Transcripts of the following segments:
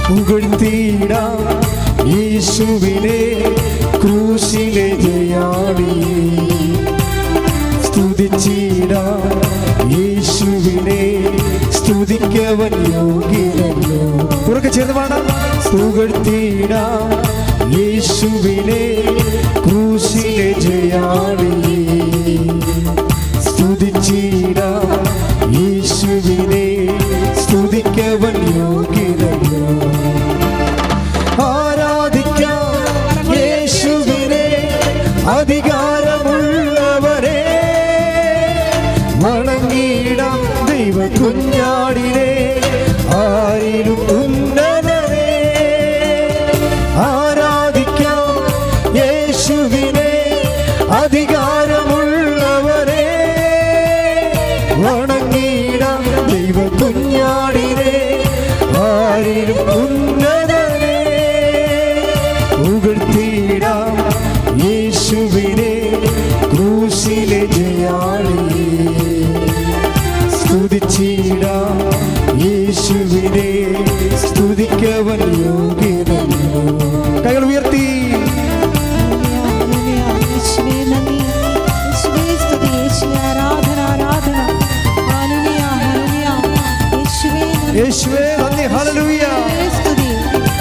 പുകഴ്ത്തിയിടാം യേശുവിനെ ക്രൂശിലെ ജയാളിയെ. സ്തുതിച്ചിടാം യേശുവിനെ, സ്തുതിക്കവൻ യോഗ്യനല്ലോ. ഉറക്കെ ചേർന്ന് പാടാം. പുകഴ്ത്തിയിടാം യേശുവിനെ ക്രൂശിലെ ജയാളിയെ. സ്തുതിച്ചിടാം യേശുവിനെ, സ്തുതിക്കവൻ യോഗ്യനല്ലോ. ആരാധിക്കാം യേശുവിനെ അധികാരമുള്ളവരെ, വണങ്ങിടാം ദൈവ കുഞ്ഞാടിനെ ആരിലും ഉന്നതരെ. ആരാധിക്കാം യേശുവിനെ അധികാരമുള്ളവരെ, വണങ്ങിടാം ദൈവ കുഞ്ഞാടിനെ ആരിലും ഉന്നതരെ. പുകഴ്ത്തിയിടാം യേശുവിനെ ക്രൂശിലെ ജയാളിയെ. സ്തുതിച്ചിടാം യേശുവിനെ, സ്തുതിക്കവൻ യോഗ്യനല്ലോ. കൈകൾ ഉയർത്തി. യേശുവേ നന്ദി. ഹല്ലേലൂയ.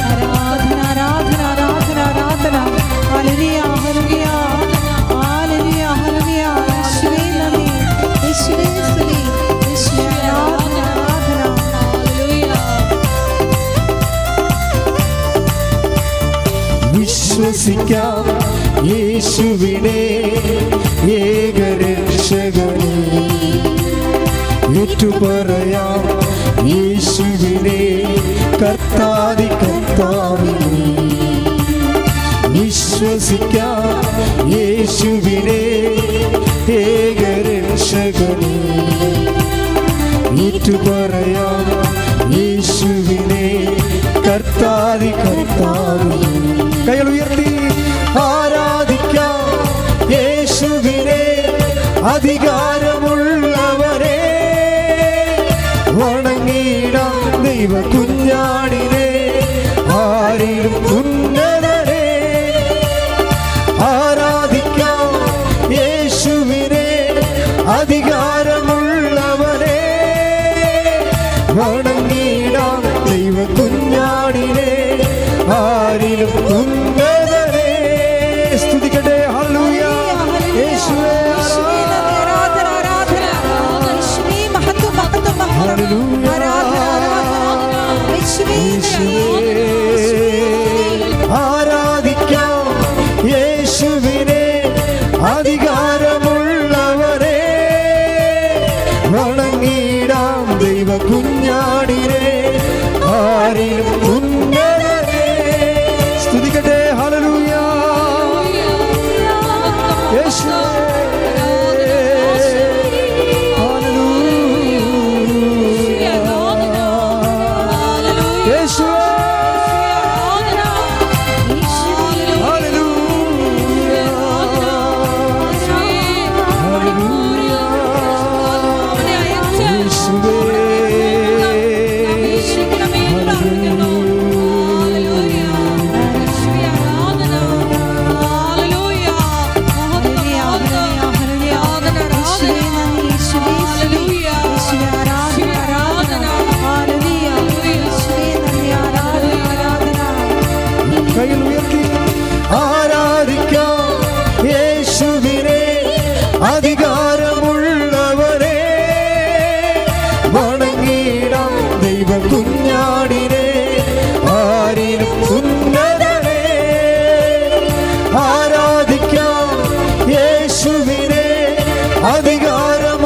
ആരാധന ആരാധന ആരാധന ആരാധന. ഹല്ലേലൂയ ഹല്ലേലൂയ ഹല്ലേലൂയ ഹല്ലേലൂയ. യേശുവേ നന്ദി. യേശുവേ സ്തുതി. യേശുവേ ആരാധന ആരാധന. ഹല്ലേലൂയ. വിശ്വസിക്കാം യേശുവിനെ ഏകരക്ഷകനെ. ഏറ്റുപറയാം യേശുവിനെ കർത്താദി കർത്താവിനെ. വിശ്വസിക്കാം യേശുവിനെ ഏകരക്ഷകനെ. ഏറ്റുപറയാം യേശുവിനെ കർത്താദി കർത്താവിനെ. കൈകൾ ഉയർത്തി. ആരാധിക്കാം യേശുവിനെ അധികാരമുള്ളവരെ, വണങ്ങിടാം ദൈവ കുഞ്ഞാടിനെ ആരിലും ഉന്നതരെ. ആരാധിക്കാം യേശുവിനെ അധികാരമുള്ളവരെ, വണങ്ങിടാം ദൈവ കുഞ്ഞാടിനെ ആരിലും ഉന്നതരെ. സ്തുതിക്കട്ടെ. ഹല്ലേലൂയ. യേശുവേ ആരാധന ആരാധന. യേശുവേ മഹത്വം മഹത്വം മഹത്വം. ആരാധന ആരാധന. യേശുവേ ആരാധിക്കാം യേശുവിനെ അധികാരമുള്ളവരെ, വണങ്ങിടാം ദൈവ കുഞ്ഞാടിനെ ആരിലും ഉന്നതരെ. സ്തുതിക്കട്ടെ. ഹല്ലേലൂയ. യേശുവേ അധികാരമുള്ളവരെ, വണങ്ങിടാം ദൈവ കുഞ്ഞാടിനെ ആരിലും ഉന്നതരെ. ആരാധിക്കാം യേശുവിനെ അധികാരമുള്ളവരെ,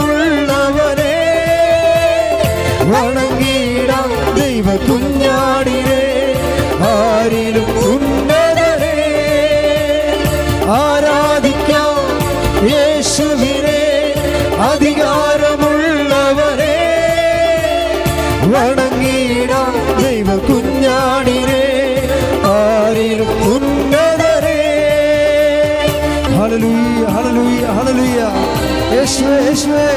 വണങ്ങിടാം ദൈവ കുഞ്ഞാടിനെ ആരിലും ഉന്നതരെ. ആരാധിക്കാം യേശുവിനെ അധികാരമുള്ളവരെ, വണങ്ങിടാം ദൈവ കുഞ്ഞാടിനെ ആരിലും ഉന്നതരെ. ഹല്ലേലൂയ ഹല്ലേലൂയ ഹല്ലേലൂയ. യേശുവേ യേശുവേ.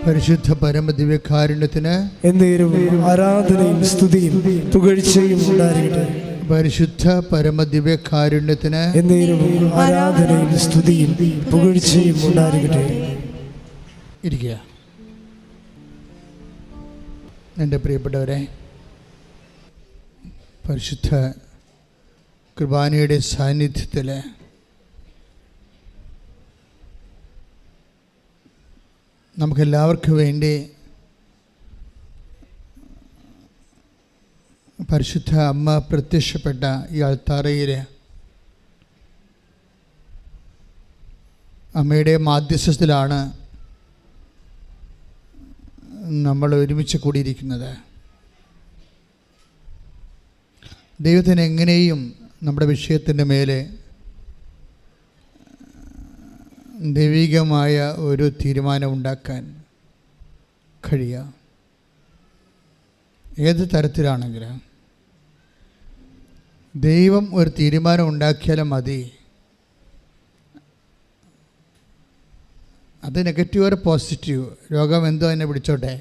പരിശുദ്ധ പരമദിവ്യകാരുണ്യത്തിന് എന്നേരവും ആരാധനയും സ്തുതിയും പുകഴ്ചയും ഉണ്ടായിരിക്കട്ടെ. പരിശുദ്ധ പരമദിവ്യകാരുണ്യത്തിന് എന്നേരവും ആരാധനയും സ്തുതിയും പുകഴ്ചയും ഉണ്ടായിരിക്കട്ടെ. ഇരിക്കുക. എൻ്റെ പ്രിയപ്പെട്ടവരെ, പരിശുദ്ധ കുർബാനയുടെ സാന്നിധ്യത്തിൽ നമുക്കെല്ലാവർക്കും വേണ്ടി പരിശുദ്ധ അമ്മ പ്രത്യക്ഷപ്പെട്ട ഈ അൾത്താരയിൽ അമ്മയുടെ മാധ്യസ്ഥത്തിലാണ് നമ്മൾ ഒരുമിച്ച് കൂടിയിരിക്കുന്നത്. ദൈവത്തിന് എങ്ങനെയും നമ്മുടെ വിഷയത്തിൻ്റെ മേലെ ദൈവികമായ ഒരു തീരുമാനം ഉണ്ടാക്കാൻ കഴിയുക. ഏത് തരത്തിലാണെങ്കിലും ദൈവം ഒരു തീരുമാനം ഉണ്ടാക്കിയാലും മതി. അത് നെഗറ്റീവ് ഒരു പോസിറ്റീവ്, രോഗം എന്തോ എന്നെ പിടിച്ചോട്ടെ,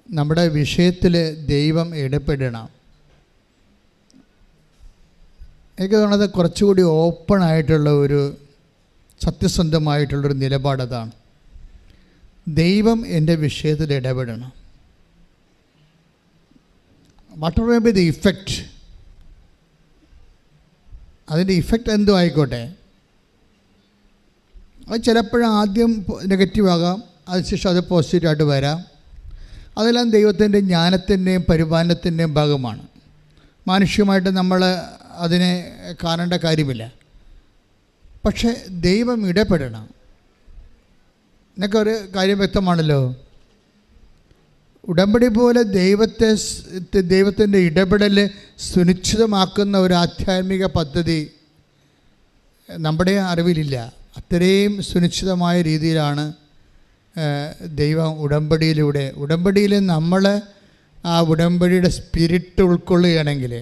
നമ്മുടെ വിഷയത്തിൽ ദൈവം ഇടപെടണം. എനിക്ക് തോന്നുന്നത് കുറച്ചുകൂടി ഓപ്പണായിട്ടുള്ള ഒരു സത്യസന്ധമായിട്ടുള്ളൊരു നിലപാടതാണ്. ദൈവം എൻ്റെ വിഷയത്തിൽ ഇടപെടണം. What ever may be the effect, അതിൻ്റെ ഇഫക്റ്റ് എന്തോ ആയിക്കോട്ടെ, അത് ചിലപ്പോഴും ആദ്യം നെഗറ്റീവ് ആകാം, അതിനുശേഷം അത് പോസിറ്റീവായിട്ട് വരാം. അതെല്ലാം ദൈവത്തിൻ്റെ ജ്ഞാനത്തിൻ്റെയും പരിപാലനത്തിൻ്റെയും ഭാഗമാണ്. മാനുഷികമായിട്ട് നമ്മൾ അതിനെ കാണേണ്ട കാര്യമില്ല. പക്ഷേ ദൈവം ഇടപെടണം. എന്നൊരു കാര്യം വ്യക്തമാണല്ലോ. ഉടമ്പടി പോലെ ദൈവത്തിൻ്റെ ഇടപെടൽ സുനിശ്ചിതമാക്കുന്ന ഒരു ആധ്യാത്മിക പദ്ധതി നമ്മുടെ അറിവിലില്ല. അത്രയും സുനിശ്ചിതമായ രീതിയിലാണ് ദൈവം ഉടമ്പടിയിൽ നമ്മൾ ആ ഉടമ്പടിയുടെ സ്പിരിറ്റ് ഉൾക്കൊള്ളുകയാണെങ്കിൽ,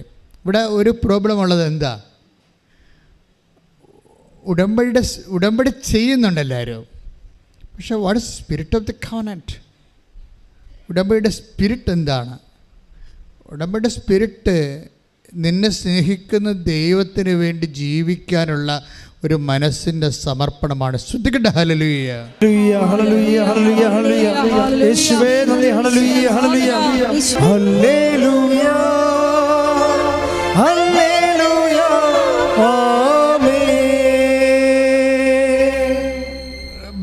ഇവിടെ ഒരു പ്രോബ്ലം ഉള്ളത് എന്താ, ഉടമ്പടി ചെയ്യുന്നുണ്ട് എല്ലാവരും, പക്ഷേ what is spirit of the covenant? ഉടമ്പടിയുടെ സ്പിരിറ്റ് എന്താണ്? ഉടമ്പടിയുടെ സ്പിരിറ്റ് നിന്നെ സ്നേഹിക്കുന്ന ദൈവത്തിന് വേണ്ടി ജീവിക്കാനുള്ള ഒരു മനസ്സിൻ്റെ സമർപ്പണമാണ്. ശ്രദ്ധിക്കട്ടെ. ഹല്ലേലൂയ, ഹല്ലേലൂയ, ഹല്ലേലൂയ, ഹല്ലേലൂയ. യേശുവേ നന്ദി. ഹല്ലേലൂയ, ഹല്ലേലൂയ, ഹല്ലേലൂയ, ഹല്ലേലൂയ.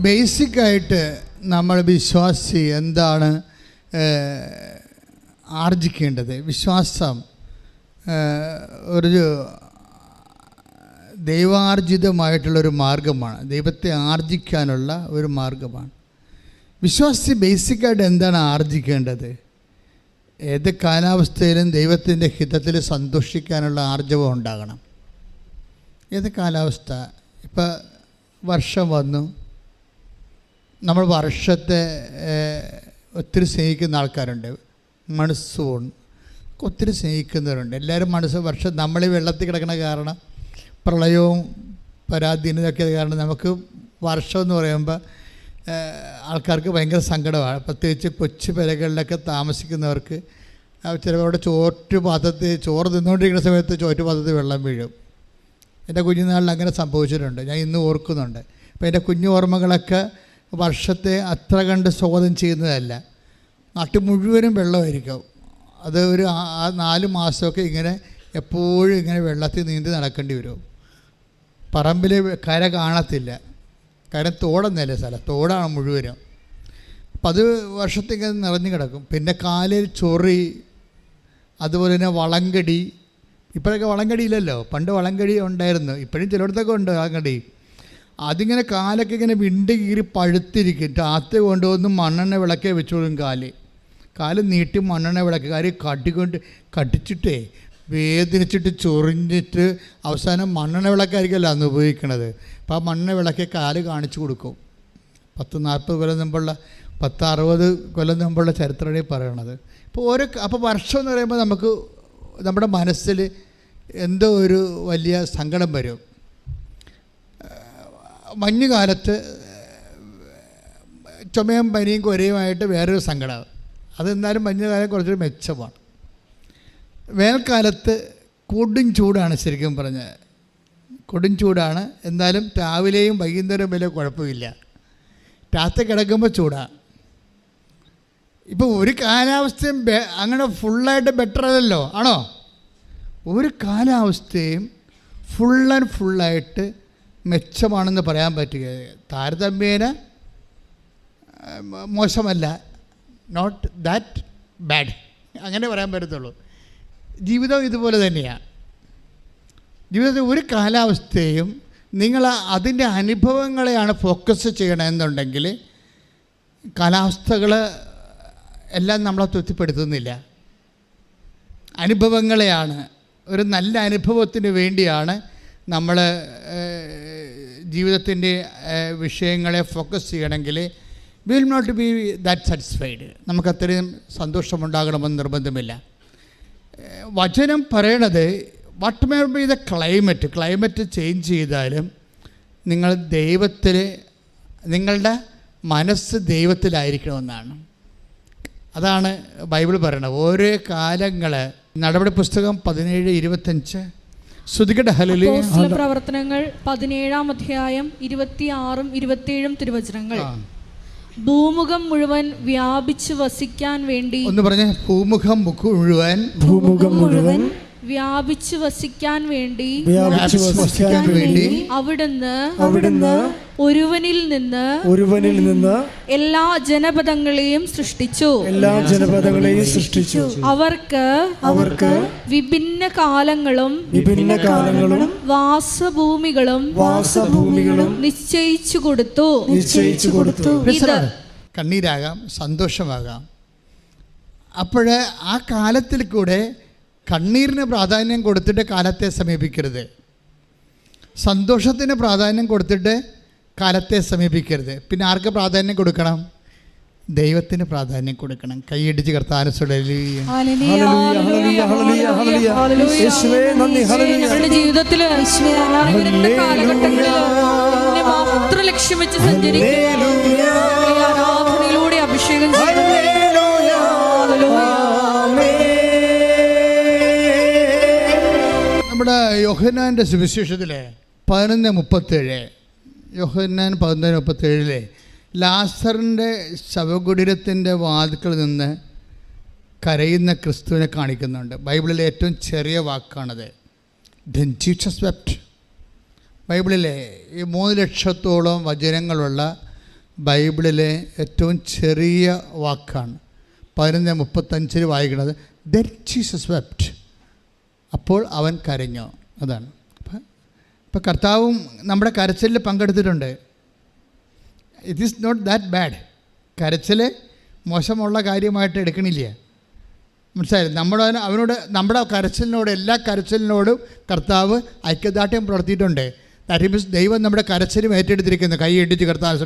ബേസിക്കായിട്ട് നമ്മൾ വിശ്വാസി എന്താണ് ആർജിക്കേണ്ടത്? വിശ്വാസം ഒരു ദൈവാർജിതമായിട്ടുള്ളൊരു മാർഗമാണ്, ദൈവത്തെ ആർജിക്കാനുള്ള ഒരു മാർഗമാണ്. വിശ്വാസി ബേസിക്കായിട്ട് എന്താണ് ആർജിക്കേണ്ടത്? ഏത് കാലാവസ്ഥയിലും ദൈവത്തിൻ്റെ ഹിതത്തിൽ സന്തോഷിക്കാനുള്ള ആർജവം ഉണ്ടാകണം. ഏത് കാലാവസ്ഥ, ഇപ്പം വർഷം വന്നു, നമ്മൾ വർഷത്തെ ഒത്തിരി സ്നേഹിക്കുന്ന ആൾക്കാരുണ്ട്. മൺസൂൺ ഒത്തിരി സ്നേഹിക്കുന്നവരുണ്ട്. എല്ലാവരും വർഷം നമ്മൾ ഈ വെള്ളത്തിൽ കിടക്കുന്ന കാരണം, പ്രളയവും പരാധീനതയൊക്കെ കാരണം നമുക്ക് വർഷം എന്ന് പറയുമ്പോൾ ആൾക്കാർക്ക് ഭയങ്കര സങ്കടമാണ്. പ്രത്യേകിച്ച് കൊച്ചു പെരകളിലൊക്കെ താമസിക്കുന്നവർക്ക് ചിലവരുടെ ചോറ് തിന്നുകൊണ്ടിരിക്കുന്ന സമയത്ത് ചോറ്റുപാത്രത്തിൽ വെള്ളം വീഴും. എൻ്റെ കുഞ്ഞുനാളിൽ അങ്ങനെ സംഭവിച്ചിട്ടുണ്ട്, ഞാൻ ഇന്ന് ഓർക്കുന്നുണ്ട്. അപ്പോൾ എൻ്റെ കുഞ്ഞു ഓർമ്മകളൊക്കെ വർഷത്തെ അത്ര കണ്ട് സ്വാഗതം ചെയ്യുന്നതല്ല. നാട്ടിൽ മുഴുവനും വെള്ളമായിരിക്കും. അത് ഒരു 4 മാസമൊക്കെ ഇങ്ങനെ എപ്പോഴും ഇങ്ങനെ വെള്ളത്തിൽ നീന്തി നടക്കേണ്ടി വരും. പറമ്പിൽ കര കാണത്തില്ല, കാരണം തോടൊന്നല്ലേ സ്ഥലം, തോടാണ് മുഴുവനും. അപ്പം അത് വർഷത്തേക്ക് നിറഞ്ഞു കിടക്കും. പിന്നെ കാലിൽ ചൊറി, അതുപോലെ തന്നെ വളങ്കടി. ഇപ്പോഴൊക്കെ വളങ്കടി ഇല്ലല്ലോ, പണ്ട് വളങ്കടി ഉണ്ടായിരുന്നു, ഇപ്പോഴും ചിലയിടത്തൊക്കെ ഉണ്ട് വളങ്കടി. അതിങ്ങനെ കാലൊക്കെ ഇങ്ങനെ വിണ്ട് കീറി പഴുത്തിരിക്കും. രാത്രി കൊണ്ടുവന്ന് മണ്ണെണ്ണ വിളക്കേ വെച്ചോളും. കാല് നീട്ടി മണ്ണെണ്ണ വിളക്ക് കടിച്ചിട്ടേ വേദനിച്ചിട്ട് ചൊറിഞ്ഞിട്ട് അവസാനം മണ്ണെണ്ണ വിളക്കായിരിക്കുമല്ലോ അന്ന് ഉപയോഗിക്കണത്. അപ്പോൾ ആ മണ്ണെണ്ണ വിളക്കെ കാല് കാണിച്ചു കൊടുക്കും. 10-40 കൊല്ലം മുമ്പുള്ള 10-60 കൊല്ലം മുമ്പുള്ള ചരിത്രമാണ് പറയണത്. അപ്പോൾ വർഷം എന്ന് പറയുമ്പോൾ നമുക്ക് നമ്മുടെ മനസ്സിൽ എന്തോ ഒരു വലിയ സങ്കടം വരും. മഞ്ഞുകാലത്ത് ചുമയും പനിയും കൊരയുമായിട്ട് വേറൊരു സങ്കടം. അതെന്നാലും മഞ്ഞുകാലം കുറച്ചൊരു മെച്ചമാണ്. വേനൽക്കാലത്ത് കൊടും ചൂടാണ്, ശരിക്കും പറഞ്ഞാൽ കൊടും ചൂടാണ്. എന്നാലും രാവിലെയും വൈകുന്നേരവും വലിയ കുഴപ്പമില്ല. രാത്രി കിടക്കുമ്പോൾ ചൂടാണ്. ഇപ്പോൾ ഒരു കാലാവസ്ഥയും അങ്ങനെ ഫുള്ളായിട്ട് ബെറ്റർ അല്ലല്ലോ, ആണോ? ഒരു കാലാവസ്ഥയും ഫുൾ ആൻഡ് ഫുള്ളായിട്ട് മെച്ചമാണെന്ന് പറയാൻ പറ്റുക. താരതമ്യേന മോശമല്ല, നോട്ട് ദാറ്റ് ബാഡ്, അങ്ങനെ പറയാൻ പറ്റത്തുള്ളൂ. ജീവിതം ഇതുപോലെ തന്നെയാണ്. ജീവിതത്തിൽ ഒരു കാലാവസ്ഥയും നിങ്ങൾ അതിൻ്റെ അനുഭവങ്ങളെയാണ് ഫോക്കസ് ചെയ്യണമെന്നുണ്ടെങ്കിൽ കാലാവസ്ഥകൾ എല്ലാം നമ്മളെ തൃപ്തിപ്പെടുത്തുന്നില്ല. അനുഭവങ്ങളെയാണ്, ഒരു നല്ല അനുഭവത്തിന് വേണ്ടിയാണ് നമ്മൾ ജീവിതത്തിൻ്റെ വിഷയങ്ങളെ ഫോക്കസ് ചെയ്യണമെങ്കിൽ will not be that satisfied. നമുക്കത്രയും സന്തോഷമുണ്ടാകണമെന്ന് നിർബന്ധമില്ല. വചനം പറയണത് what may be the climate change ചെയ്താലും നിങ്ങൾ ദൈവത്തിൽ, നിങ്ങളുടെ മനസ്സ് ദൈവത്തിലായിരിക്കണമെന്നാണ്. അതാണ് ബൈബിൾ പറയണത്. ഓരോ കാലങ്ങൾ. നടപടി പുസ്തകം 17:25. ശ്രുതികട ഹല്ലേലൂയ. അപ്പോസ്തല പ്രവർത്തനങ്ങൾ 17-ാം അധ്യായം 26-27 തിരുവചനങ്ങൾ. ഭൂമുഖം മുഴുവൻ വ്യാപിച്ചു വസിക്കാൻ വേണ്ടി, ഒന്ന് പറഞ്ഞേ, ഭൂമുഖം മുഴുവൻ വ്യാപിച്ചു വസിക്കാൻ വേണ്ടി അവിടുന്ന് ഒരുവനിൽ നിന്ന് എല്ലാ ജനപദങ്ങളെയും സൃഷ്ടിച്ചു. അവർക്ക് വിഭിന്ന കാലങ്ങളും വാസഭൂമികളും നിശ്ചയിച്ചു കൊടുത്തു. കണ്ണീരാകാം, സന്തോഷമാകാം. അപ്പോഴേ ആ കാലത്തിൽ കൂടെ കണ്ണീരിന് പ്രാധാന്യം കൊടുത്തിട്ട് കാലത്തെ സമീപിക്കരുത്. സന്തോഷത്തിന് പ്രാധാന്യം കൊടുത്തിട്ട് കാലത്തെ സമീപിക്കരുത്. പിന്നെ ആർക്ക് പ്രാധാന്യം കൊടുക്കണം? ദൈവത്തിന് പ്രാധാന്യം കൊടുക്കണം. കൈയടിച്ച് കർത്താവിനെ ഞങ്ങളുടെ ജീവിതത്തിൽ കാലഘട്ടങ്ങളിൽ മാത്രം ലക്ഷ്യം വെച്ച് ആരാധനയിലൂടെ അഭിഷേകം നമ്മുടെ യോഹന്നാൻ്റെ സുവിശേഷത്തിൽ 11:37, യോഹന്നാൻ 11:37 ലാസറിൻ്റെ ശവകുടീരത്തിൻ്റെ വാതിൽക്കൽ നിന്ന് കരയുന്ന ക്രിസ്തുവിനെ കാണിക്കുന്നുണ്ട്. ബൈബിളിലെ ഏറ്റവും ചെറിയ വാക്കാണത്. Then Jesus wept. ബൈബിളിലെ ഈ 3 ലക്ഷത്തോളം വചനങ്ങളുള്ള ബൈബിളിലെ ഏറ്റവും ചെറിയ വാക്കാണ്. 11:35 വായിക്കുന്നത് Then Jesus wept. അപ്പോൾ അവൻ കരഞ്ഞു. അതാണ്. ഇപ്പം കർത്താവും നമ്മുടെ കരച്ചിലിൽ പങ്കെടുത്തിട്ടുണ്ട്. It is not that bad. കരച്ചിൽ മോശമുള്ള കാര്യമായിട്ട് എടുക്കണില്ല. മനസ്സിലായി? നമ്മുടെ കരച്ചിലിനോട്, എല്ലാ കരച്ചിലിനോടും കർത്താവ് ഐക്യദാർഢ്യം പുലർത്തിയിട്ടുണ്ട്. ദാറ്റ് മീൻസ് ദൈവം നമ്മുടെ കരച്ചിലും ഏറ്റെടുത്തിരിക്കുന്നു. കൈ ഇടിച്ച് കർത്താവ്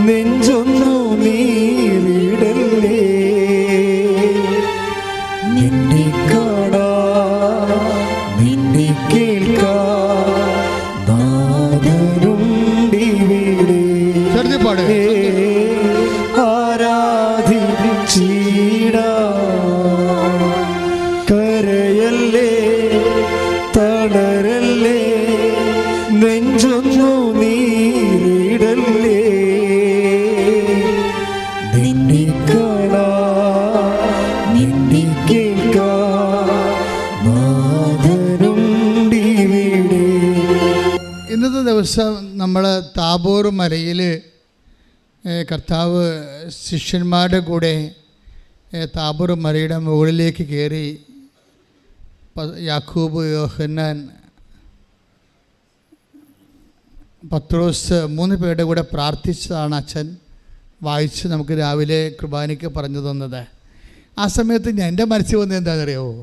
നെഞ്ചൊന്നു നീരിടല്ലേ, നിന്നെ കാണാ നിന്നെ കേൾക്കാ നാദരുണ്ടിവിടെ ആരാധിച്ചിടാ. കരയല്ലേ തളരല്ലേ, നെഞ്ചൊന്നു നീരിടല്ലേ, നിന്നെ കാണാ നിന്നെ കേൾക്കാ നാദരുണ്ടിവിടെ. ഇന്നത്തെ ദിവസം നമ്മൾ താബോർ മലയിൽ കർത്താവ് ശിഷ്യന്മാരുടെ കൂടെ താബോർ മലയുടെ മുകളിലേക്ക് കയറി യാക്കോബ്, യോഹന്നാൻ, പത്രോസ് 3 പേരുടെ കൂടെ പ്രാർത്ഥിച്ചതാണ് അച്ഛൻ വായിച്ച് നമുക്ക് രാവിലെ കുർബാനയ്ക്ക് പറഞ്ഞു തന്നത്. ആ സമയത്ത് എൻ്റെ മനസ്സിൽ വന്നത് എന്താണെന്നറിയാമോ?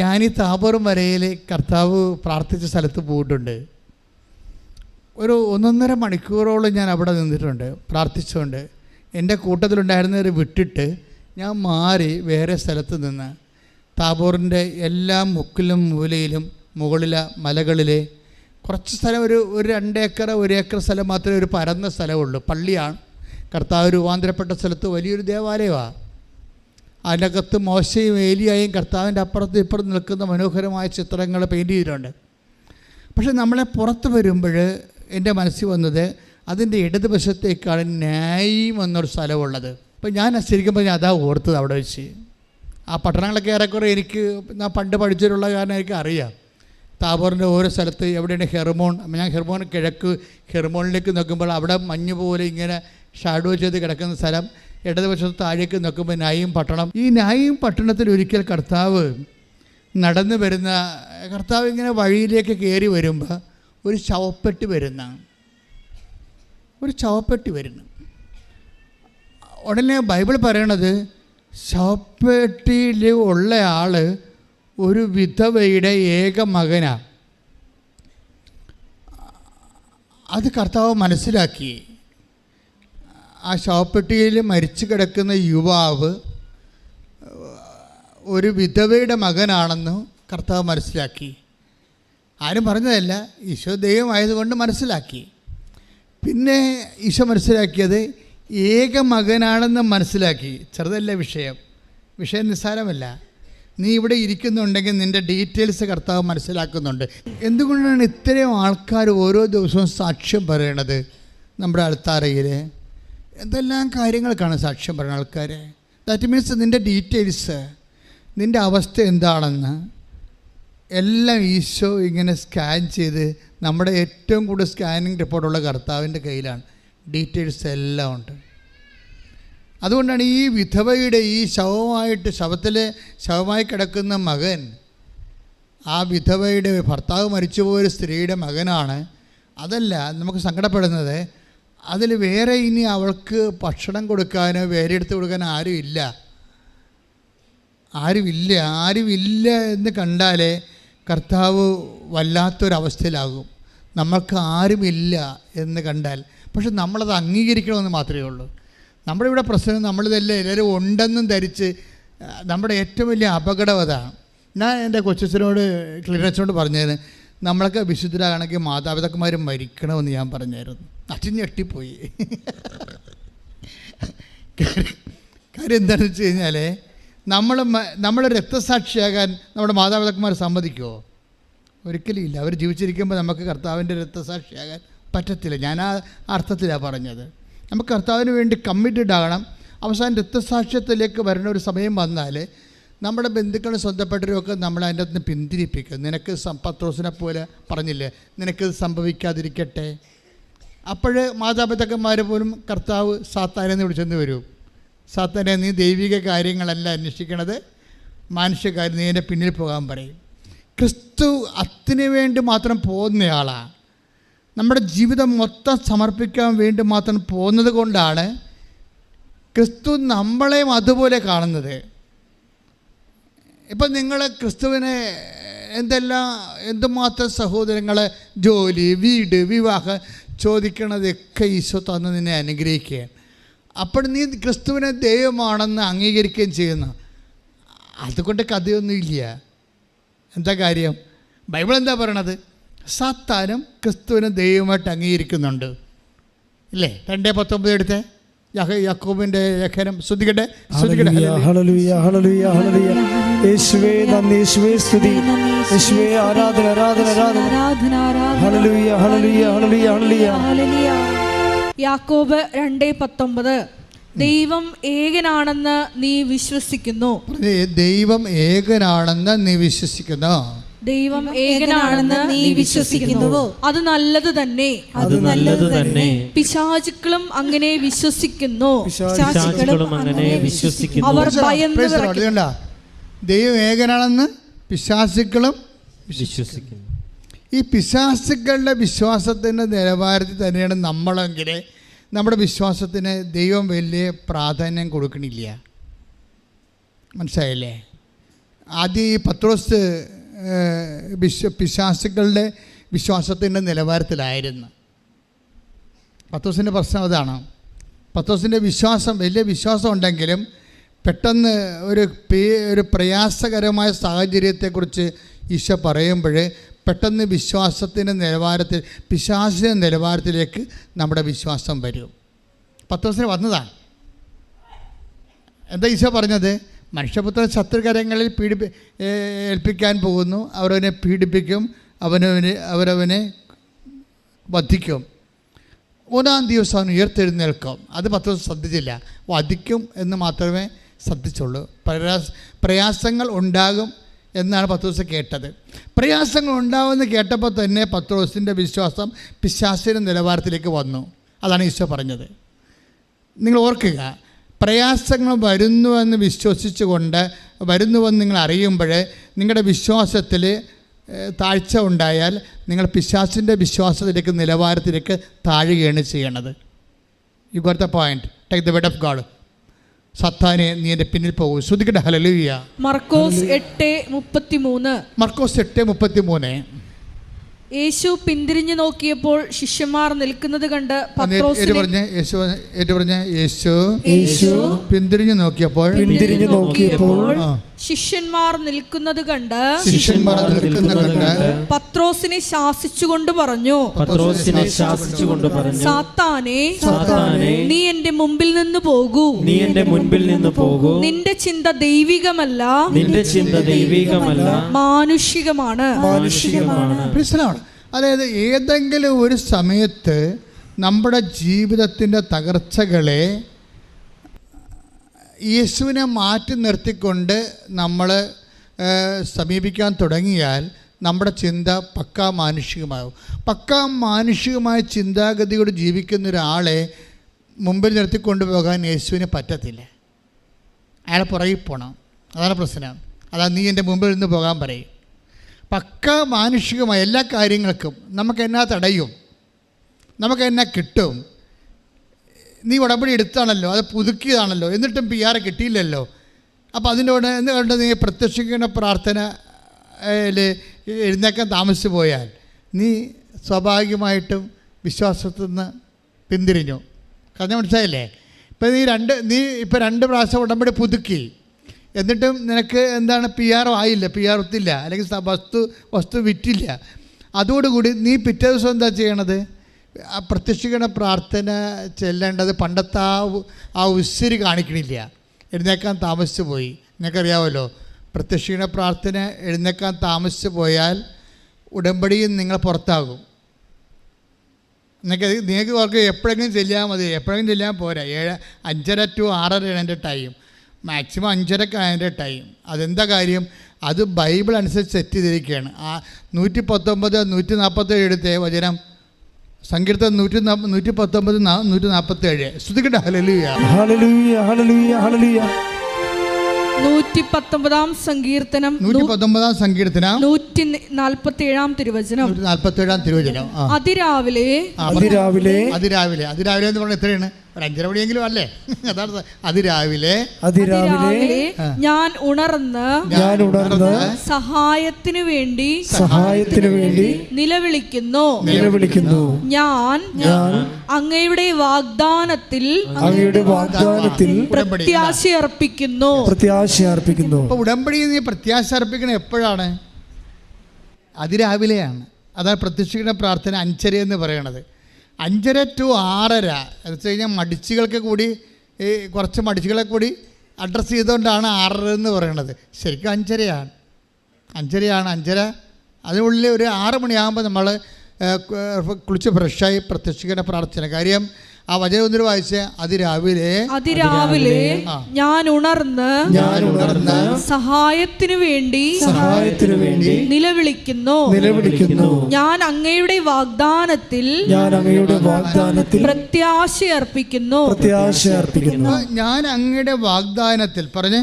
ഞാനീ താബോർ മലയിൽ കർത്താവ് പ്രാർത്ഥിച്ച സ്ഥലത്ത് പോയിട്ടുണ്ട്. ഒരു 1.5 മണിക്കൂറോളം ഞാൻ അവിടെ നിന്നിട്ടുണ്ട് പ്രാർത്ഥിച്ചുകൊണ്ട്. എൻ്റെ കൂട്ടത്തിലുണ്ടായിരുന്നവർ വിട്ടിട്ട് ഞാൻ മാറി വേറെ സ്ഥലത്ത് നിന്ന് താബോറിൻ്റെ എല്ലാ മുക്കിലും മൂലയിലും മുകളിലെ മലകളിലെ കുറച്ച് സ്ഥലം, ഒരു 2 ഏക്കർ 1 ഏക്കർ സ്ഥലം മാത്രമേ ഒരു പരന്ന സ്ഥലമുള്ളൂ. പള്ളിയാണ്. കർത്താവ് രൂപാന്തരപ്പെട്ട സ്ഥലത്ത് വലിയൊരു ദേവാലയമാണ്. അതിനകത്ത് മോശയും ഏലിയായും കർത്താവിൻ്റെ അപ്പുറത്തും ഇപ്പുറത്ത് നിൽക്കുന്ന മനോഹരമായ ചിത്രങ്ങൾ പെയിൻറ്റ് ചെയ്തിട്ടുണ്ട്. പക്ഷെ നമ്മളെ പുറത്ത് വരുമ്പോൾ എൻ്റെ മനസ്സിൽ വന്നത് അതിൻ്റെ ഇടതുവശത്തേക്കാണ് ന്യായം എന്നൊരു സ്ഥലമുള്ളത്. അപ്പോൾ ഞാൻ ശരിക്കും പറഞ്ഞാൽ അതാ ഓർത്തത് അവിടെ വെച്ച്. ആ പട്ടണങ്ങളൊക്കെ ഏറെക്കുറെ എനിക്ക് ഞാൻ പണ്ട് പഠിച്ചിട്ടുള്ള കാരണം എനിക്ക് അറിയാം. താബോറിൻ്റെ ഓരോ സ്ഥലത്ത് എവിടെയാണ് ഹെർമോൺ. ഞാൻ ഹെർമോൺ കിഴക്ക് ഹെർമോണിലേക്ക് നോക്കുമ്പോൾ അവിടെ മഞ്ഞ് പോലെ ഇങ്ങനെ ഷാഡോ ചെയ്ത് കിടക്കുന്ന സ്ഥലം. ഇടതുവശത്ത് താഴേക്ക് നോക്കുമ്പോൾ നായിം പട്ടണം. ഈ നായിം പട്ടണത്തിൽ ഒരിക്കൽ കർത്താവ് നടന്നു വരുന്ന, കർത്താവ് ഇങ്ങനെ വഴിയിലേക്ക് കയറി വരുമ്പോൾ ഒരു ശവപ്പെട്ടി വരുന്നു. ഉടനെ ബൈബിൾ പറയണത് ശവപ്പെട്ടിയിൽ ഉള്ള ആൾ ഒരു വിധവയുടെ ഏക മകനാണ്. അത് കർത്താവ് മനസ്സിലാക്കി. ആ ശവപ്പെട്ടിയിൽ മരിച്ചു കിടക്കുന്ന യുവാവ് ഒരു വിധവയുടെ മകനാണെന്ന് കർത്താവ് മനസ്സിലാക്കി. ആരും പറഞ്ഞതല്ല, ഈശോ ദൈവമായതുകൊണ്ട് മനസ്സിലാക്കി. പിന്നെ ഈശോ മനസ്സിലാക്കിയത് ഏക മകനാണെന്ന് മനസ്സിലാക്കി. ചെറുതല്ല വിഷയം നിസ്സാരമല്ല. നീ ഇവിടെ ഇരിക്കുന്നുണ്ടെങ്കിൽ നിൻ്റെ ഡീറ്റെയിൽസ് കർത്താവ് മനസ്സിലാക്കുന്നുണ്ട്. എന്തുകൊണ്ടാണ് ഇത്രയും ആൾക്കാർ ഓരോ ദിവസവും സാക്ഷ്യം പറയണത്? നമ്മുടെ അൾത്താരയിൽ എന്തെല്ലാം കാര്യങ്ങൾക്കാണ് സാക്ഷ്യം പറയുന്ന ആൾക്കാർ. ദാറ്റ് മീൻസ് നിൻ്റെ ഡീറ്റെയിൽസ്, നിൻ്റെ അവസ്ഥ എന്താണെന്ന് എല്ലാം ഈശോ ഇങ്ങനെ സ്കാൻ ചെയ്ത്, നമ്മുടെ ഏറ്റവും കൂടുതൽ സ്കാനിങ് റിപ്പോർട്ടുള്ള കർത്താവിൻ്റെ കയ്യിലാണ്. ഡീറ്റെയിൽസ് എല്ലാം ഉണ്ട്. അതുകൊണ്ടാണ് ഈ വിധവയുടെ ഈ ശവമായി കിടക്കുന്ന മകൻ ആ വിധവയുടെ ഭർത്താവ് മരിച്ചുപോയൊരു സ്ത്രീയുടെ മകനാണ്. അതല്ല നമുക്ക് സങ്കടപ്പെടുന്നത്, അതിൽ വേറെ ഇനി അവൾക്ക് ഭക്ഷണം കൊടുക്കാനോ വേറെ എടുത്ത് കൊടുക്കാനോ ആരുമില്ല എന്ന് കണ്ടാലേ കർത്താവ് വല്ലാത്തൊരവസ്ഥയിലാകും. നമ്മൾക്ക് ആരുമില്ല എന്ന് കണ്ടാൽ. പക്ഷെ നമ്മളത് അംഗീകരിക്കണമെന്ന് മാത്രമേ ഉള്ളൂ. നമ്മുടെ ഇവിടെ പ്രശ്നം നമ്മളിതെല്ലാം എല്ലാവരും ഉണ്ടെന്നും ധരിച്ച്, നമ്മുടെ ഏറ്റവും വലിയ അപകടം അതാണ്. ഞാൻ എൻ്റെ കൊച്ചച്ഛനോട് ക്ലിയറച്ചോട് പറഞ്ഞതിന്, നമ്മളൊക്കെ വിശുദ്ധരാണെങ്കിൽ മാതാപിതാക്കന്മാർ മരിക്കണമെന്ന് ഞാൻ പറഞ്ഞായിരുന്നു. അച്ഛൻ ഞെട്ടിപ്പോയി. കാര്യം എന്താണെന്ന് വെച്ച് കഴിഞ്ഞാൽ, നമ്മൾ രക്തസാക്ഷിയാകാൻ നമ്മുടെ മാതാപിതാക്കന്മാർ സമ്മതിക്കുമോ? ഒരിക്കലും ഇല്ല. അവർ ജീവിച്ചിരിക്കുമ്പോൾ നമുക്ക് കർത്താവിൻ്റെ രക്തസാക്ഷിയാകാൻ പറ്റത്തില്ല. ഞാൻ ആ അർത്ഥത്തിലാണ് പറഞ്ഞത്. നമുക്ക് കർത്താവിന് വേണ്ടി കമ്മിറ്റഡ് ആകണം. അവസാനം രക്തസാക്ഷ്യത്തിലേക്ക് വരുന്ന ഒരു സമയം വന്നാൽ നമ്മുടെ ബന്ധുക്കളും സ്വന്തപ്പെട്ടവരൊക്കെ നമ്മളെ അതിൻ്റെ അകത്ത് നിന്ന് പിന്തിരിപ്പിക്കും. നിനക്ക് പത്രോസിനെ പോലെ പറഞ്ഞില്ലേ, നിനക്കിത് സംഭവിക്കാതിരിക്കട്ടെ. അപ്പോൾ മാതാപിതാക്കന്മാർ പോലും കർത്താവ് സാത്താനെന്ന് വിളിച്ചെന്ന് വരും. സാത്താനെ, നീ ദൈവിക കാര്യങ്ങളല്ല അന്വേഷിക്കണത്, മാനുഷിക കാര്യം, നീ എൻ്റെ പിന്നിൽ പോകാൻ പറയും. ക്രിസ്തു അതിനു വേണ്ടി മാത്രം പോകുന്നയാളാണ്. നമ്മുടെ ജീവിതം മൊത്തം സമർപ്പിക്കാൻ വേണ്ടി മാത്രം പോകുന്നത് കൊണ്ടാണ് ക്രിസ്തു നമ്മളെയും അതുപോലെ കാണുന്നത്. ഇപ്പം നിങ്ങൾ ക്രിസ്തുവിനെ എന്തുമാത്രം സഹോദരങ്ങളെ ജോലി, വീട്, വിവാഹം ചോദിക്കണതൊക്കെ ഈശോ തന്ന് നിന്നെ അനുഗ്രഹിക്കുകയാണ്. അപ്പോൾ നീ ക്രിസ്തുവിനെ ദൈവമാണെന്ന് അംഗീകരിക്കുകയും ചെയ്യുന്നു. അതുകൊണ്ട് കഥയൊന്നുമില്ല. എന്താ കാര്യം? ബൈബിൾ എന്താ പറയണത്? സാത്താനും ക്രിസ്തുവിനെ ദൈവമായിട്ട് അംഗീകരിക്കുന്നുണ്ട് ഇല്ലേ? 2:19 എടുത്തേ, യാക്കോബിൻ്റെ ലേഖനം. ശ്രദ്ധിക്കട്ടെ. യേശുവേ നന്ദി, യേശുവേ സ്തുതി, യേശുവേ ആരാധന, ആരാധന, ആരാധന. ഹല്ലേലൂയ, ഹല്ലേലൂയ, ഹല്ലേലൂയ, ഹല്ലേലൂയ. യാക്കോബ് 2:19 ദൈവം ഏകനാണെന്ന് നീ വിശ്വസിക്കുന്നു. ദൈവം ഏകനാണെന്ന് നീ വിശ്വസിക്കുന്നു. ദൈവം ഏകനാണെന്ന് നീ വിശ്വസിക്കുന്നുവോ? അത് നല്ലത് തന്നെ, അത് നല്ലത് തന്നെ. പിശാചുക്കളും അങ്ങനെ വിശ്വസിക്കുന്നു. അവർ ഭയന്ന് വിറയ്ക്കുന്നു. ദൈവം ഏകനാണെന്ന് പിശാചുക്കളും വിശ്വസിക്കുന്നു. ഈ പിശാചുക്കളുടെ വിശ്വാസത്തിൻ്റെ നിലവാരത്തിൽ തന്നെയാണ് നമ്മളെങ്കിൽ നമ്മുടെ വിശ്വാസത്തിന് ദൈവം വലിയ പ്രാധാന്യം കൊടുക്കണില്ല. മനസ്സിലായില്ലേ? ആദ്യം ഈ പത്രോസ് പിശാചുക്കളുടെ വിശ്വാസത്തിൻ്റെ നിലവാരത്തിലായിരുന്നു. പത്രോസിൻ്റെ പ്രശ്നം അതാണ്. പത്രോസിൻ്റെ വിശ്വാസം വലിയ വിശ്വാസം ഉണ്ടെങ്കിലും പെട്ടെന്ന് ഒരു പ്രയാസകരമായ സാഹചര്യത്തെക്കുറിച്ച് ഈശോ പറയുമ്പോൾ പെട്ടെന്ന് വിശ്വാസത്തിൻ്റെ നിലവാരത്തിൽ, പിശാചിൻ്റെ നിലവാരത്തിലേക്ക് നമ്മുടെ വിശ്വാസം വരും. പത്രോസിന് വന്നതാണ്. എന്താ ഈശോ പറഞ്ഞത്? മനുഷ്യപുത്രൻ ശത്രുകരങ്ങളിൽ ഏൽപ്പിക്കാൻ പോകുന്നു, അവരവനെ പീഡിപ്പിക്കും, അവരവനെ വധിക്കും, 3-ാം ദിവസം അവൻ ഉയർത്തെഴുന്നേൽക്കും. അത് പത്രോസ് ശ്രദ്ധിച്ചില്ല. വധിക്കും എന്ന് മാത്രമേ ശ്രദ്ധിച്ചുള്ളൂ. പ്രയാസങ്ങൾ ഉണ്ടാകും എന്നാണ് പത്രോസ് കേട്ടത്. പ്രയാസങ്ങൾ ഉണ്ടാകുമെന്ന് കേട്ടപ്പോൾ തന്നെ പത്രോസിൻ്റെ വിശ്വാസം പിശാചിൻ്റെ നിലവാരത്തിലേക്ക് വന്നു. അതാണ് ഈശോ പറഞ്ഞത്. നിങ്ങൾ ഓർക്കുക, പ്രയാസങ്ങൾ വരുന്നുവെന്ന് വിശ്വസിച്ചുകൊണ്ട് വരുന്നുവെന്ന് നിങ്ങൾ അറിയുമ്പോൾ നിങ്ങളുടെ വിശ്വാസത്തിൽ താഴ്ച ഉണ്ടായാൽ നിങ്ങൾ പിശാചിൻ്റെ വിശ്വാസത്തിലേക്ക്, നിലവാരത്തിലേക്ക് താഴുകയാണ് ചെയ്യണത്. You got the point. Take the word of God. സത്താനെ, നീ എൻ്റെ പിന്നിൽ പോകും. ശ്രുതിക്കട്ടെ ഹല്ലേലൂയ. മർക്കോസ് 8:33. മർക്കോസ് 8:33. യേശു പിന്തിരിഞ്ഞു നോക്കിയപ്പോൾ ശിഷ്യന്മാർ നിൽക്കുന്നത് കണ്ട് യേശു പിന്തിരിഞ്ഞു നോക്കിയപ്പോൾ ശിഷ്യന്മാർ നിൽക്കുന്നത് കണ്ട് പത്രോസിനെ ശാസിച്ചുകൊണ്ട് പറഞ്ഞു, സാത്താനേ, നീ എന്റെ മുമ്പിൽ നിന്ന് പോകൂ. നിന്റെ ചിന്ത ദൈവികമല്ല, മാനുഷികമാണ്. അതായത് ഏതെങ്കിലും ഒരു സമയത്ത് നമ്മുടെ ജീവിതത്തിൻ്റെ തകർച്ചകളെ യേശുവിനെ മാറ്റി നിർത്തിക്കൊണ്ട് നമ്മൾ സമീപിക്കാൻ തുടങ്ങിയാൽ നമ്മുടെ ചിന്ത പക്കാ മാനുഷികമാകും. പക്കാ മാനുഷികമായ ചിന്താഗതിയോട് ജീവിക്കുന്ന ഒരാളെ മുമ്പിൽ നിർത്തിക്കൊണ്ടു പോകാൻ യേശുവിന് പറ്റത്തില്ല. അയാളെ പുറകിൽ പോകണം. അതാണ് പ്രശ്നം. അതാ നീ എൻ്റെ മുമ്പിൽ നിന്ന് പോകാൻ പറയും. പക്ക മാനുഷികമായ എല്ലാ കാര്യങ്ങൾക്കും നമുക്ക് എന്നാ തടയും, നമുക്ക് എന്നാ കിട്ടും. നീ ഉടമ്പടി എടുത്താണല്ലോ, അത് പുതുക്കിയതാണല്ലോ, എന്നിട്ടും PR കിട്ടിയില്ലല്ലോ. അപ്പോൾ അതിനോട് എന്തുകൊണ്ട് നീ പ്രത്യക്ഷിക്കുന്ന പ്രാർത്ഥനയിൽ എഴുന്നേക്കാൻ താമസിച്ചു പോയാൽ നീ സ്വാഭാവികമായിട്ടും വിശ്വാസത്തിൽ നിന്ന് പിന്തിരിഞ്ഞു. കാരണം മനസ്സിലായില്ലേ? ഇപ്പം നീ ഇപ്പോൾ 2 പ്രാവശ്യം ഉടമ്പടി പുതുക്കി, എന്നിട്ടും നിനക്ക് എന്താണ് PR ആയില്ല, PR ഒത്തില്ല, അല്ലെങ്കിൽ വസ്തു വിറ്റില്ല. അതോടുകൂടി നീ പിറ്റേ ദിവസം എന്താ ചെയ്യണത്? ആ പ്രത്യക്ഷിക്കണ പ്രാർത്ഥന ചെല്ലേണ്ടത് പണ്ടത്തെ ആ ഉസ്സിരി കാണിക്കണില്ല. എഴുന്നേക്കാൻ താമസിച്ചു പോയി. നിനക്കറിയാമല്ലോ, പ്രത്യക്ഷിക്കണ പ്രാർത്ഥന എഴുന്നേക്കാൻ താമസിച്ചു പോയാൽ ഉടമ്പടിയിൽ നിങ്ങൾ പുറത്താകും. നിങ്ങൾക്ക് ഓർക്ക് എപ്പോഴെങ്കിലും ചെല്ലാൻ മതി, എപ്പോഴെങ്കിലും ചെല്ലാൻ പോരാ. 5:30 to 6:30 എൻ്റെ ടൈം, മാക്സിമം 5:30 അതിൻ്റെ ടൈം. അതെന്താ കാര്യം? അത് ബൈബിൾ അനുസരിച്ച് സെറ്റ് ചെയ്തിരിക്കുകയാണ്. ആ 119, 147 എടുത്തേ വചനം, സങ്കീർത്തനം 119, 147. ശ്രുതിക്കട്ടെ ഹല്ലേലൂയ. ഹല്ലേലൂയ, ഹല്ലേലൂയ, ഹല്ലേലൂയ. 119 സങ്കീർത്തനം 147 തിരുവചനം. അതിരാവിലെ എന്ന് പറഞ്ഞാൽ എത്രയാണ്? ഒരു 5:30 മണിയെങ്കിലും അല്ലേ? അതാണ് അതിരാവിലെ ഞാൻ ഉണർന്ന് സഹായത്തിനു വേണ്ടി നിലവിളിക്കുന്നു. ഞാൻ അങ്ങയുടെ വാഗ്ദാനത്തിൽ പ്രത്യാശ അർപ്പിക്കുന്നു. ഉടമ്പടി നീ പ്രത്യാശ അർപ്പിക്കണം എപ്പോഴാണ്? അതിരാവിലെയാണ്. അതാണ് പ്രത്യക്ഷിക്കുന്ന പ്രാർത്ഥന 5:30 എന്ന് പറയണത്. 5:30 to 6:30 എന്ന് വെച്ച് കഴിഞ്ഞാൽ മടിച്ചുകൾക്ക് കൂടി, കുറച്ച് മടിച്ചുകളെ കൂടി അഡ്രസ്സ് ചെയ്തുകൊണ്ടാണ് 6:30 എന്ന് പറയണത്. ശരിക്കും 5:30 5:30 അതിനുള്ളിൽ ഒരു 6 മണിയാകുമ്പോൾ നമ്മൾ കുളിച്ച് ഫ്രഷായി പ്രത്യക്ഷിക്കുന്ന പ്രാർത്ഥന. കാര്യം ആ വചനം ഒന്നിന് വായിച്ച് അതിരാവിലെ ഞാൻ ഉണർന്ന് സഹായത്തിനു വേണ്ടി നിലവിളിക്കുന്നു. ഞാൻ അങ്ങയുടെ വാഗ്ദാനത്തിൽ പ്രത്യാശ അർപ്പിക്കുന്നു. ഞാൻ അങ്ങയുടെ വാഗ്ദാനത്തിൽ പറഞ്ഞേ,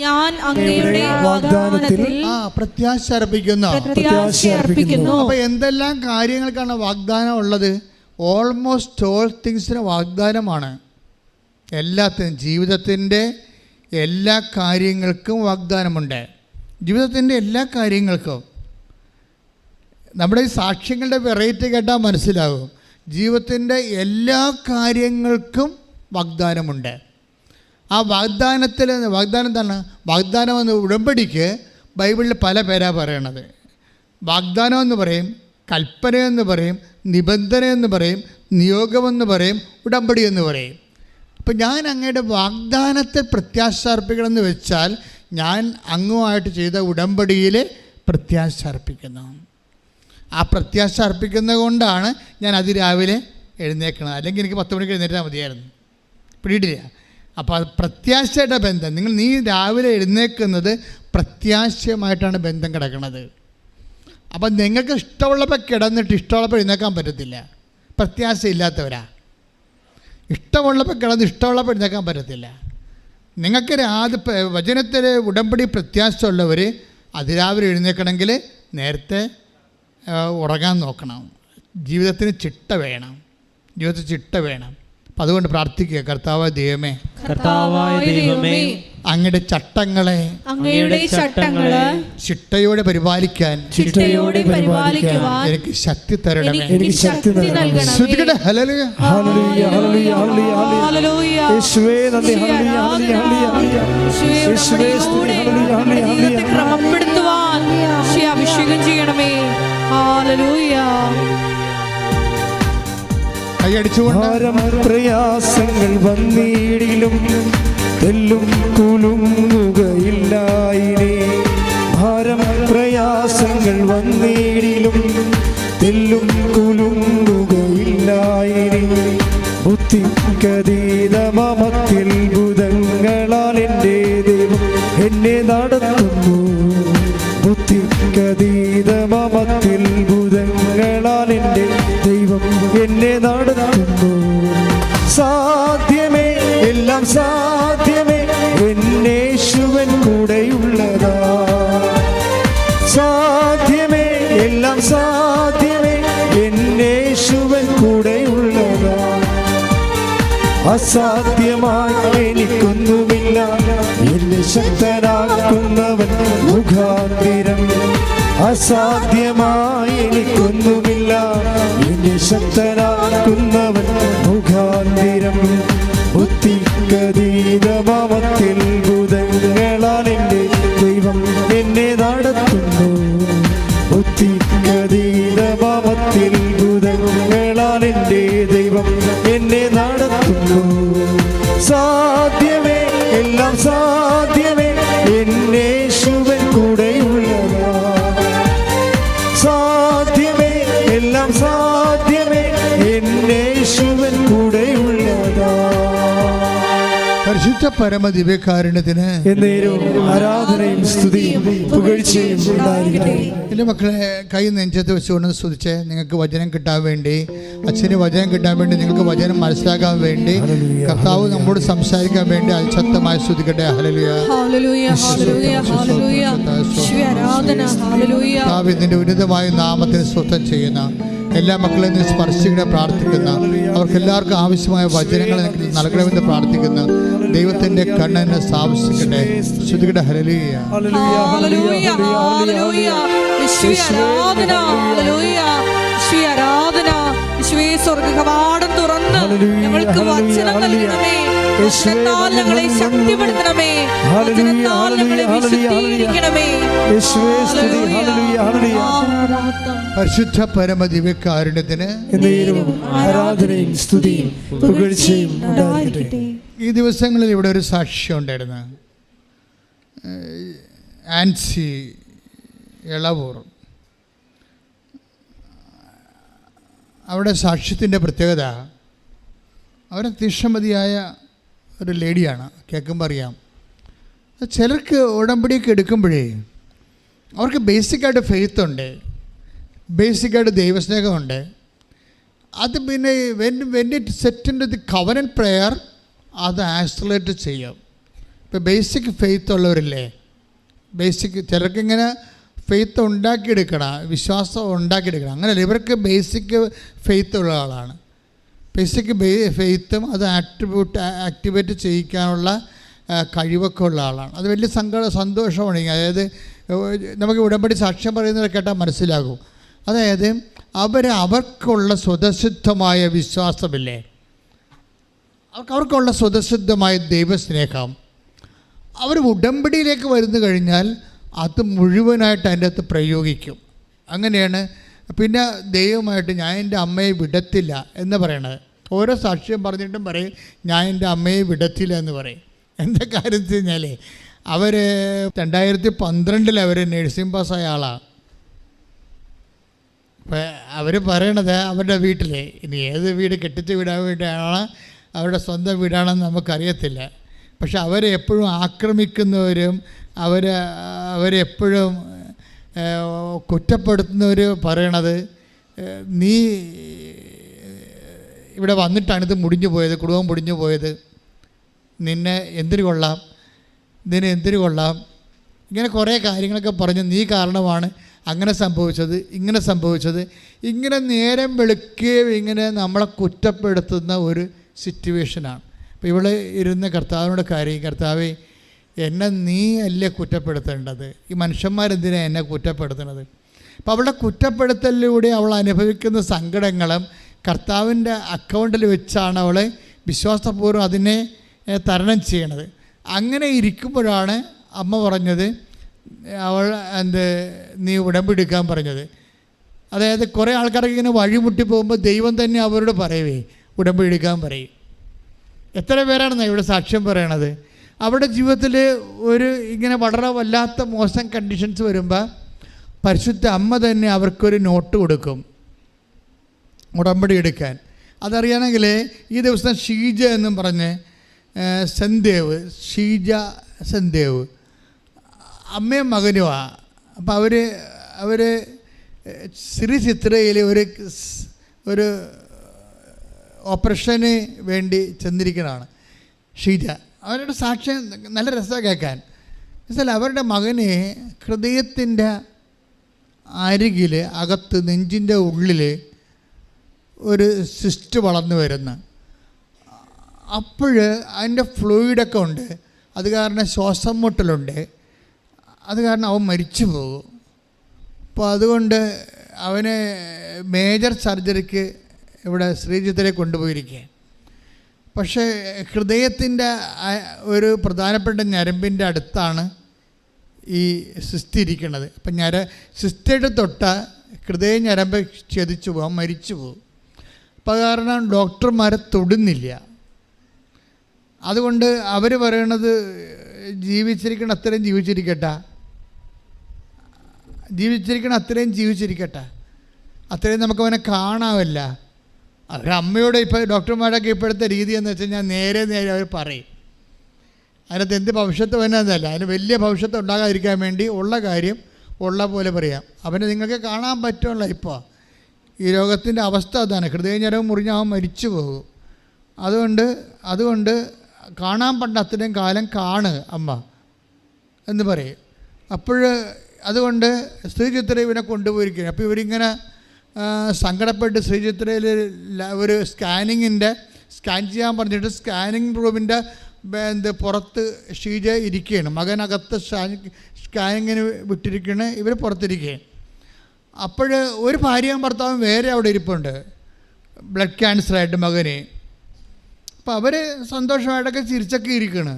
ഞാൻ അങ്ങയുടെ വാഗ്ദാനത്തിൽ പ്രത്യാശ അർപ്പിക്കുന്നു. അപ്പൊ എന്തെല്ലാം കാര്യങ്ങൾക്കാണ് വാഗ്ദാനം ഉള്ളത്? ഓൾമോസ്റ്റ് ഓൾ തിങ്സിന് വാഗ്ദാനമാണ്. എല്ലാത്തിനും, ജീവിതത്തിൻ്റെ എല്ലാ കാര്യങ്ങൾക്കും വാഗ്ദാനമുണ്ട്. ജീവിതത്തിൻ്റെ എല്ലാ കാര്യങ്ങൾക്കും. നമ്മുടെ ഈ സാക്ഷ്യങ്ങളുടെ വെറൈറ്റി കേട്ടാൽ മനസ്സിലാകും. ജീവിതത്തിൻ്റെ എല്ലാ കാര്യങ്ങൾക്കും വാഗ്ദാനമുണ്ട്. ആ വാഗ്ദാനം എന്താണ്? വാഗ്ദാനം എന്ന ഉടമ്പടിക്ക് ബൈബിളിൽ പല പേരാ പറയണത്. വാഗ്ദാനം എന്ന് പറയും, കൽപ്പനയെന്ന് പറയും, നിബന്ധനയെന്ന് പറയും, നിയോഗമെന്ന് പറയും, ഉടമ്പടി എന്ന് പറയും. അപ്പം ഞാൻ അങ്ങയുടെ വാഗ്ദാനത്തെ പ്രത്യാശ അർപ്പിക്കണമെന്ന് വെച്ചാൽ ഞാൻ അങ്ങുമായിട്ട് ചെയ്ത ഉടമ്പടിയിൽ പ്രത്യാശ അർപ്പിക്കുന്നു. ആ പ്രത്യാശ അർപ്പിക്കുന്നത് കൊണ്ടാണ് ഞാൻ അതിരാവിലെ എഴുന്നേൽക്കുന്നത്. അല്ലെങ്കിൽ എനിക്ക് 10 മണിക്ക് എഴുന്നേറ്റാൽ മതിയായിരുന്നു. പിടിയിട്ടില്ല. അപ്പോൾ അത് പ്രത്യാശയുടെ ബന്ധം. നീ രാവിലെ എഴുന്നേൽക്കുന്നത് പ്രത്യാശയുമായിട്ടാണ് ബന്ധം കിടക്കുന്നത്. അപ്പം നിങ്ങൾക്ക് ഇഷ്ടമുള്ളപ്പോൾ കിടന്നിട്ട് ഇഷ്ടമുള്ളപ്പോൾ എഴുന്നേൽക്കാൻ പറ്റത്തില്ല. പ്രത്യാശ ഇല്ലാത്തവരാ. ഇഷ്ടമുള്ളപ്പോൾ കിടന്ന് ഇഷ്ടമുള്ളപ്പോൾ എഴുന്നേൽക്കാൻ പറ്റത്തില്ല. നിങ്ങൾക്ക് വചനത്തിൽ ഉടമ്പടി പ്രത്യാശ ഉള്ളവർ അതിരാവിലെ എഴുന്നേൽക്കണമെങ്കിൽ നേരത്തെ ഉറങ്ങാൻ നോക്കണം. ജീവിതത്തിന് ചിട്ട വേണം. അപ്പം അതുകൊണ്ട് പ്രാർത്ഥിക്കുക, കർത്താവായ ദൈവമേ, അങ്ങയുടെ ചട്ടങ്ങളെ ചിട്ടയോടെ പരിപാലിക്കാൻ എനിക്ക് ശക്തി തരണമേ. അഭിഷേകം ചെയ്യണമേ. പ്രയാസങ്ങൾ വന്നിടിലും തെല്ലും കുലുങ്ങുകയില്ലായിരേ. ഭാരം പ്രയാസങ്ങൾ വന്നിടിലും തെല്ലും കുലുങ്ങുകയില്ലായിരേ. ബുദ്ധിക്കതീതമത്തിൽ ഭുതങ്ങളാൽ എൻ്റെ ദൈവം എന്നെ നടത്തുന്നു. ബുദ്ധിക്കതീതമത്തിൽ ഭുതങ്ങളാൽ എൻ്റെ ദൈവം എന്നെ നടത്തുന്നു. സാധ്യമേ, എല്ലാം സാധ്യമേ, എന്നേശുവൻ കൂടെയുള്ളതാ. സാധ്യമേ, എല്ലാം സാധ്യമേ, എന്നേശുവൻ കൂടെയുള്ളതാ. അസാധ്യമായി എനിക്കൊന്നുമില്ല, എന്നെ ശക്തനാക്കുന്നവൻ മുഖാന്തിരം. അസാധ്യമായി എനിക്കൊന്നുമില്ല, എന്നെ ശക്തനാക്കുന്നവൻ മുഖാന്തിരം. ബുദ്ധിക്കതീതമത്തിൽ ഭുതങ്ങളാൽ എൻ്റെ ദൈവം എന്നെ നടത്തുന്നു. ബുദ്ധിക്കതീതമത്തിൽ ഭുതങ്ങളാൽ എൻ്റെ ദൈവം എന്നെ നടത്തുന്നു. സാധ്യമേ, എല്ലാം സാധ്യമേ, എന്നേശുവൻ കൂടെയുള്ളതാ. സാധ്യമേ, എല്ലാം സാധ്യമേ, എന്നേശുവൻ കൂടെയുള്ളതാ. പരിശുദ്ധ പരമദിവ്യകാരുണ്യത്തിന് ആരാധനയും സ്തുതിയും പുകഴ്ചയും ഉണ്ടായിരിക്കട്ടെ. എൻ്റെ മക്കളെ, കൈ നെഞ്ചത്ത് വെച്ചുകൊണ്ട് സ്തുതിച്ച് നിങ്ങൾക്ക് വചനം കിട്ടാൻ വേണ്ടി, അച്ഛന് വചനം കിട്ടാൻ വേണ്ടി, നിങ്ങൾക്ക് വചനം മനസ്സിലാക്കാൻ വേണ്ടി, കർത്താവ് നമ്മോട് സംസാരിക്കാൻ വേണ്ടി അതിശക്തമായി സ്തുതിക്കട്ടെ. കർത്താവിന്റെ ഉന്നതമായ നാമത്തിന് സ്വസ്ഥം ചെയ്യുന്ന എല്ലാ മക്കളെയും സ്പർശിക്കണേ പ്രാർത്ഥിക്കുന്ന, അവർക്കെല്ലാവർക്കും ആവശ്യമായ വചനങ്ങൾ നൽകണമെന്ന് പ്രാർത്ഥിക്കുന്ന ദൈവത്തിന്റെ കണ്ണിനെ സ്ഥാപിക്കട്ടെ. ശ്രുതികട്ടെ. ഹല്ലേലൂയ. സ്വർഗ്ഗകവാടം തുറന്ന് ഞങ്ങൾക്ക് വചനം നൽകണമേ. വചനത്താൽ ഞങ്ങളെ ശക്തിപ്പെടുത്തണമേ. വചനത്താൽ ഞങ്ങളെ വിശുദ്ധീകരിക്കണമേ. പരിശുദ്ധ പരമദിവ്യകാരുണ്യത്തിന് ആരാധനയും സ്തുതിയും പുകഴ്ചയും ഉണ്ടായിരിക്കട്ടെ. ഈ ദിവസങ്ങളിൽ ഇവിടെ ഒരു സാക്ഷ്യം ഉണ്ടായിരുന്നു. ആൻസി എളവൂർ. അവിടെ സാക്ഷ്യത്തിൻ്റെ പ്രത്യേകത, അവർ തീക്ഷണമതിയായ ഒരു ലേഡിയാണ്. കേൾക്കുമ്പോൾ അറിയാം. ചിലർക്ക് ഉടമ്പടിയൊക്കെ എടുക്കുമ്പോഴേ അവർക്ക് ബേസിക്കായിട്ട് ഫെയ്ത്ത് ഉണ്ട്, ബേസിക്കായിട്ട് ദൈവസ്നേഹമുണ്ട്. അത് പിന്നെ when it set in to the covenant prayer അത് ആക്സലറേറ്റ് ചെയ്യും. ഇപ്പോൾ ബേസിക് ഫെയ്ത്ത് ഉള്ളവരില്ലേ, ബേസിക് ചിലർക്കിങ്ങനെ ഫെയ്ത്ത് ഉണ്ടാക്കിയെടുക്കണം, വിശ്വാസം ഉണ്ടാക്കിയെടുക്കണം. അങ്ങനെയല്ല, ഇവർക്ക് ബേസിക് ഫെയ്ത്ത് ഉള്ള ആളാണ്. ബേസിക് ഫെയ്ത്തും അത് ആക്ടിവേറ്റ് ചെയ്യിക്കാനുള്ള കഴിവൊക്കെ ഉള്ള ആളാണ്. അത് വലിയ സന്തോഷമാണ്. അതായത് നമുക്ക് ഉടമ്പടി സാക്ഷ്യം പറയുന്നത് കേട്ടാൽ മനസ്സിലാകും. അതായത് അവർക്കുള്ള സ്വതസിദ്ധമായ വിശ്വാസമില്ലേ, അവർക്കുള്ള സ്വതസിദ്ധമായ ദൈവസ്നേഹം, അവർ ഉടമ്പടിയിലേക്ക് വരുന്നു കഴിഞ്ഞാൽ അത് മുഴുവനായിട്ട് അതിൻ്റെ അകത്ത് പ്രയോഗിക്കും. അങ്ങനെയാണ് പിന്നെ ദൈവമായിട്ട് ഞാൻ എൻ്റെ അമ്മയെ വിടത്തില്ല എന്ന് പറയണത്. ഓരോ സാക്ഷ്യം പറഞ്ഞിട്ടും പറയും ഞാൻ എൻ്റെ അമ്മയെ വിടത്തില്ല എന്ന് പറയും. എന്താ കാര്യം വെച്ച് കഴിഞ്ഞാൽ അവർ 2012 അവർ നഴ്സിംഗ് പാസ്സായ ആളാണ്. അപ്പം അവർ പറയണത് അവരുടെ വീട്ടിൽ, ഇനി ഏത് വീട് കെട്ടിച്ച വീടാൻ വേണ്ടിയാണോ അവരുടെ സ്വന്തം വീടാണെന്ന് നമുക്കറിയത്തില്ല, പക്ഷെ അവരെ എപ്പോഴും ആക്രമിക്കുന്നവരും അവരെപ്പോഴും കുറ്റപ്പെടുത്തുന്നവർ പറയണത് നീ ഇവിടെ വന്നിട്ടാണിത് മുടിഞ്ഞു പോയത്, കുടുംബം മുടിഞ്ഞു പോയത്, നിന്നെ എന്തിനു കൊള്ളാം, ഇതിന് എന്തിനു കൊള്ളാം, ഇങ്ങനെ കുറേ കാര്യങ്ങളൊക്കെ പറഞ്ഞ് നീ കാരണമാണ് അങ്ങനെ സംഭവിച്ചത്, ഇങ്ങനെ സംഭവിച്ചത്, ഇങ്ങനെ നേരം വെളുക്കുകയും ഇങ്ങനെ നമ്മളെ കുറ്റപ്പെടുത്തുന്ന ഒരു സിറ്റുവേഷനാണ്. അപ്പോൾ ഇവൾ ഇരുന്ന് കർത്താവിനോട് കാര്യം, കർത്താവേ എന്നെ നീ അല്ലേ കുറ്റപ്പെടുത്തേണ്ടത്, ഈ മനുഷ്യന്മാരെന്തിനാണ് എന്നെ കുറ്റപ്പെടുത്തുന്നത്. അപ്പോൾ അവളുടെ കുറ്റപ്പെടുത്തലിലൂടെ അവൾ അനുഭവിക്കുന്ന സങ്കടങ്ങളും കർത്താവിൻ്റെ അക്കൗണ്ടിൽ വെച്ചാണ് അവൾ വിശ്വാസപൂർവ്വം അതിനെ തരണം ചെയ്യണത്. അങ്ങനെ ഇരിക്കുമ്പോഴാണ് അമ്മ പറഞ്ഞത് അവൾ നീ ഉടമ്പെടുക്കാൻ പറഞ്ഞത്. അതായത് കുറേ ആൾക്കാർക്ക് ഇങ്ങനെ വഴിമുട്ടി പോകുമ്പോൾ ദൈവം തന്നെ അവരോട് പറയവേ ഉടമ്പെടുക്കാൻ പറയും. എത്ര പേരാണെന്നാണ് ഇവിടെ സാക്ഷ്യം പറയണത്. അവരുടെ ജീവിതത്തിൽ ഒരു ഇങ്ങനെ വളരെ വല്ലാത്ത മോശം കണ്ടീഷൻസ് വരുമ്പോൾ പരിശുദ്ധ അമ്മ തന്നെ അവർക്കൊരു നോട്ട് കൊടുക്കും ഉടമ്പടി എടുക്കാൻ. അതറിയണമെങ്കിൽ ഈ ദിവസം ഷീജ എന്നും പറഞ്ഞ് സെൻദേവ്, ഷീജ സെൻദേവ് അമ്മയും മകനുമാണ്. അപ്പോൾ അവർ ശ്രീ ചിത്രയിൽ ഒരു ഓപ്പറേഷന് വേണ്ടി ചെന്നിരിക്കുന്നതാണ് ഷീജ. അവരുടെ സാക്ഷ്യം നല്ല രസമാണ് കേൾക്കാൻ. എന്നുവെച്ചാൽ അവരുടെ മകന് ഹൃദയത്തിൻ്റെ അരികിൽ അകത്ത് നെഞ്ചിൻ്റെ ഉള്ളിൽ ഒരു സിസ്റ്റ് വളർന്നു വരുന്നു. അപ്പോൾ അതിൻ്റെ ഫ്ലൂയിഡൊക്കെ ഉണ്ട്, അത് കാരണം ശ്വാസം മുട്ടലുണ്ട്, അത് കാരണം അവൻ മരിച്ചു പോകും. അപ്പോൾ അതുകൊണ്ട് അവനെ മേജർ സർജറിക്ക് ഇവിടെ ശ്രീജിത്തിലേക്ക് കൊണ്ടുപോയിരിക്കുക. പക്ഷേ ഹൃദയത്തിൻ്റെ ഒരു പ്രധാനപ്പെട്ട ഞരമ്പിൻ്റെ അടുത്താണ് ഈ സിസ്റ്റ് ഇരിക്കുന്നത്. അപ്പം സിസ്റ്റയുടെ തൊട്ട ഹൃദയ ഞരമ്പ് ഛേദിച്ചു പോകും, മരിച്ചു പോകും. അപ്പോൾ കാരണം ഡോക്ടർമാരെ തൊടുന്നില്ല. അതുകൊണ്ട് അവർ പറയണത് ജീവിച്ചിരിക്കണം അത്രയും ജീവിച്ചിരിക്കട്ടെ, ജീവിച്ചിരിക്കണം അത്രയും ജീവിച്ചിരിക്കട്ടെ, അത്രയും നമുക്കവനെ കാണാമല്ല. അവരമ്മയോട് ഇപ്പോൾ ഡോക്ടർമാരൊക്കെ ഇപ്പോഴത്തെ രീതി എന്ന് വെച്ച് കഴിഞ്ഞാൽ നേരെ അവർ പറയും. അതിനകത്ത് എന്ത് ഭവിഷ്യത്ത് വരുന്നതല്ല, അതിന് വലിയ ഭവിഷ്യത്ത് ഉണ്ടാകാതിരിക്കാൻ വേണ്ടി ഉള്ള കാര്യം ഉള്ള പോലെ പറയാം. അവനെ നിങ്ങൾക്ക് കാണാൻ പറ്റുമല്ലോ. ഇപ്പോൾ ഈ രോഗത്തിൻ്റെ അവസ്ഥ അതാണ്, ഹൃദയഞരവ് മുറിഞ്ഞാൽ മരിച്ചു പോകും. അതുകൊണ്ട് കാണാൻ പണ്ട അത്രയും കാലം കാണുക അമ്മ എന്ന് പറയും. അതുകൊണ്ട് ശ്രീചിത്ര ഇവനെ കൊണ്ടുപോയിരിക്കുകയാണ്. അപ്പോൾ ഇവരിങ്ങനെ സങ്കടപ്പെട്ട് ശ്രീചിത്രയിൽ ഒരു സ്കാൻ ചെയ്യാൻ പറഞ്ഞിട്ട് സ്കാനിങ് റൂമിൻ്റെ പുറത്ത് ഷീജ ഇരിക്കുകയാണ്, മകനകത്ത് സ്കാനിങ്ങിന് വിട്ടിരിക്കുകയാണ്, ഇവർ പുറത്തിരിക്കുകയാണ്. അപ്പോൾ ഒരു ഭാര്യയും ഭർത്താവും വേറെ അവിടെ ഇരിപ്പുണ്ട്, ബ്ലഡ് ക്യാൻസറായിട്ട് മകന്. അപ്പോൾ അവർ സന്തോഷമായിട്ടൊക്കെ ചിരിച്ചൊക്കെ ഇരിക്കുകയാണ്.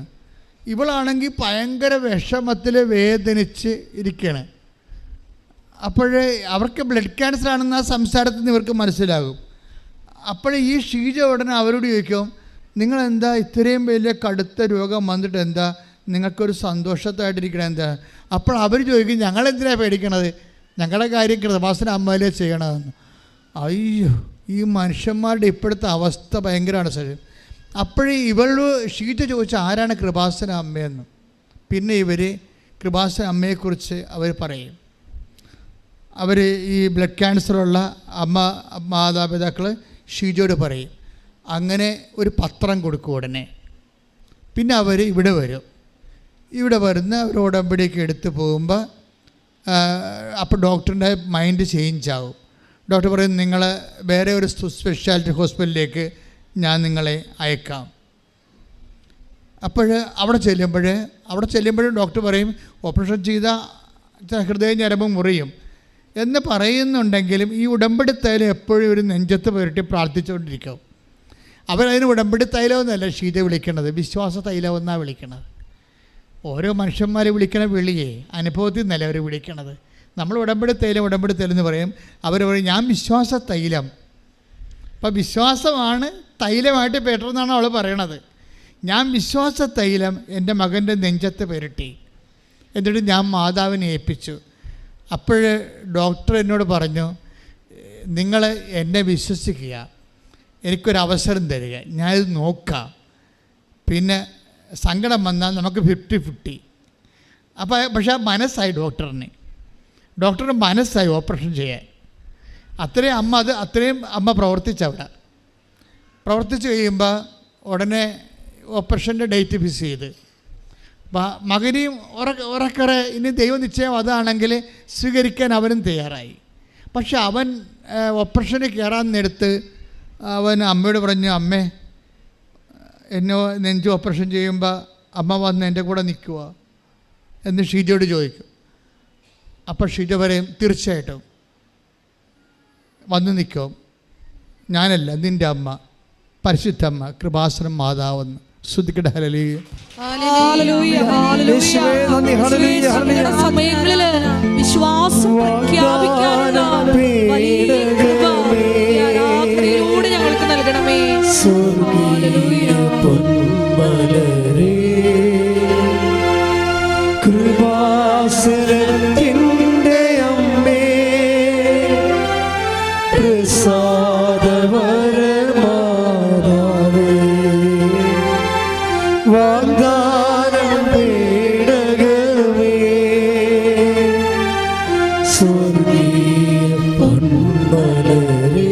ഇവളാണെങ്കിൽ ഭയങ്കര വിഷമത്തിൽ വേദനിച്ച് ഇരിക്കുകയാണ്. അപ്പോൾ അവർക്ക് ബ്ലഡ് ക്യാൻസർ ആണെന്ന് ആ സംസാരത്തിൽ നിന്ന് ഇവർക്ക് മനസ്സിലാകും. അപ്പോൾ ഈ ഷീജ ഉടനെ അവരോട് ചോദിക്കും, നിങ്ങളെന്താ ഇത്രയും വലിയ കടുത്ത രോഗം വന്നിട്ട് എന്താ നിങ്ങൾക്കൊരു സന്തോഷത്തായിട്ടിരിക്കണം എന്താ? അപ്പോൾ അവർ ചോദിക്കും, ഞങ്ങളെന്തിനാണ് പേടിക്കണത്, ഞങ്ങളുടെ കാര്യം കൃപാസന അമ്മയിലേ ചെയ്യണതെന്ന്. അയ്യോ, ഈ മനുഷ്യന്മാരുടെ ഇപ്പോഴത്തെ അവസ്ഥ ഭയങ്കരമാണ് സാർ. അപ്പോഴേ ഷീജ ചോദിച്ചാൽ ആരാണ് കൃപാസന അമ്മയെന്ന്. പിന്നെ ഇവർ കൃപാസന അമ്മയെക്കുറിച്ച് അവർ പറയും. അവർ ഈ ബ്ലഡ് ക്യാൻസറുള്ള മാതാപിതാക്കൾ ഷീജയോട് പറയും. അങ്ങനെ ഒരു പത്രം കൊടുക്കും ഉടനെ. പിന്നെ അവർ ഇവിടെ വരും. ഇവിടെ വരുന്ന ഒരു ഉടമ്പടിയൊക്കെ എടുത്ത് പോകുമ്പോൾ അപ്പോൾ ഡോക്ടറിൻ്റെ മൈൻഡ് ചേഞ്ച് ആവും. ഡോക്ടർ പറയും, നിങ്ങൾ വേറെ ഒരു സ്പെഷ്യാലിറ്റി ഹോസ്പിറ്റലിലേക്ക് ഞാൻ നിങ്ങളെ അയക്കാം. അപ്പോൾ അവിടെ ചെല്ലുമ്പോൾ ഡോക്ടർ പറയും, ഓപ്പറേഷൻ ചെയ്താൽ ഹൃദയ ഞരമ്പ് മുറിയും എന്ന് പറയുന്നുണ്ടെങ്കിലും ഈ ഉടമ്പടിത്തേൽ എപ്പോഴും ഒരു നെഞ്ചത്ത് പുരട്ടി പ്രാർത്ഥിച്ചുകൊണ്ടിരിക്കും. അവരതിന് ഉടമ്പടി തൈലമെന്നല്ല ഷീജ വിളിക്കണത്, വിശ്വാസ തൈലമെന്നാണ് വിളിക്കണത്. ഓരോ മനുഷ്യന്മാരെ വിളിക്കണ വിളിയേ അനുഭവത്തിൽ നിന്നല്ല അവർ വിളിക്കണത്. നമ്മൾ ഉടമ്പടി തൈലം എന്ന് പറയും, അവർ പറയും ഞാൻ വിശ്വാസ തൈലം. അപ്പം വിശ്വാസമാണ് തൈലമായിട്ട് പെട്ടെന്നാണ് അവൾ പറയണത്. ഞാൻ വിശ്വാസ തൈലം എൻ്റെ മകൻ്റെ നെഞ്ചത്ത് പുരട്ടി, എന്നിട്ട് ഞാൻ മാതാവിനെ ഏൽപ്പിച്ചു. അപ്പോൾ ഡോക്ടർ എന്നോട് പറഞ്ഞു, നിങ്ങൾ എന്നെ വിശ്വസിക്കുക, എനിക്കൊരവസരം തരിക, ഞാനിത് നോക്കാം, പിന്നെ സങ്കടം വന്നാൽ നമുക്ക് 50-50. അപ്പോൾ പക്ഷേ മനസ്സായി ഡോക്ടറിന് മനസ്സായി ഓപ്പറേഷൻ ചെയ്യാൻ. അത്രയും അമ്മ പ്രവർത്തിച്ച് കഴിയുമ്പോൾ ഉടനെ ഓപ്പറേഷൻ്റെ ഡേറ്റ് ഫിക്സ് ചെയ്ത്. മകനെയും ഉറക്കറെ ഇനി ദൈവനിശ്ചയം അതാണെങ്കിൽ സ്വീകരിക്കാൻ അവനും തയ്യാറായി. പക്ഷെ അവൻ ഓപ്പറേഷന് കയറാൻ നേരത്ത് അവൻ അമ്മയോട് പറഞ്ഞു, അമ്മേ എന്നെ നെഞ്ച് ഓപ്പറേഷൻ ചെയ്യുമ്പോൾ അമ്മ വന്ന് എൻ്റെ കൂടെ നിൽക്കുക എന്ന് ഷീജയോട് ചോദിക്കും. അപ്പോൾ ഷീജ പറയും, തീർച്ചയായിട്ടും വന്ന് നിൽക്കും, ഞാനല്ല നിൻ്റെ അമ്മ, പരിശുദ്ധമ്മ, കൃപാസനം മാതാവെന്ന്. ശ്രുതിക്കട്ടെ. ഹല്ലേലൂയ. സമയങ്ങളിൽ വിശ്വാസം പ്രഖ്യാപിക്കാനുള്ള വലിയ കൃപ ആരാധനയിലൂടെ ഞങ്ങൾക്ക് നൽകണമേ. കൃപാസനത്തിൻ്റെ അമ്മേ, പ്രസാദവരമാതാവേ, വാഗ്ദാനം പേടകമേ, സ്വർഗീയ പൊന്മലരേ,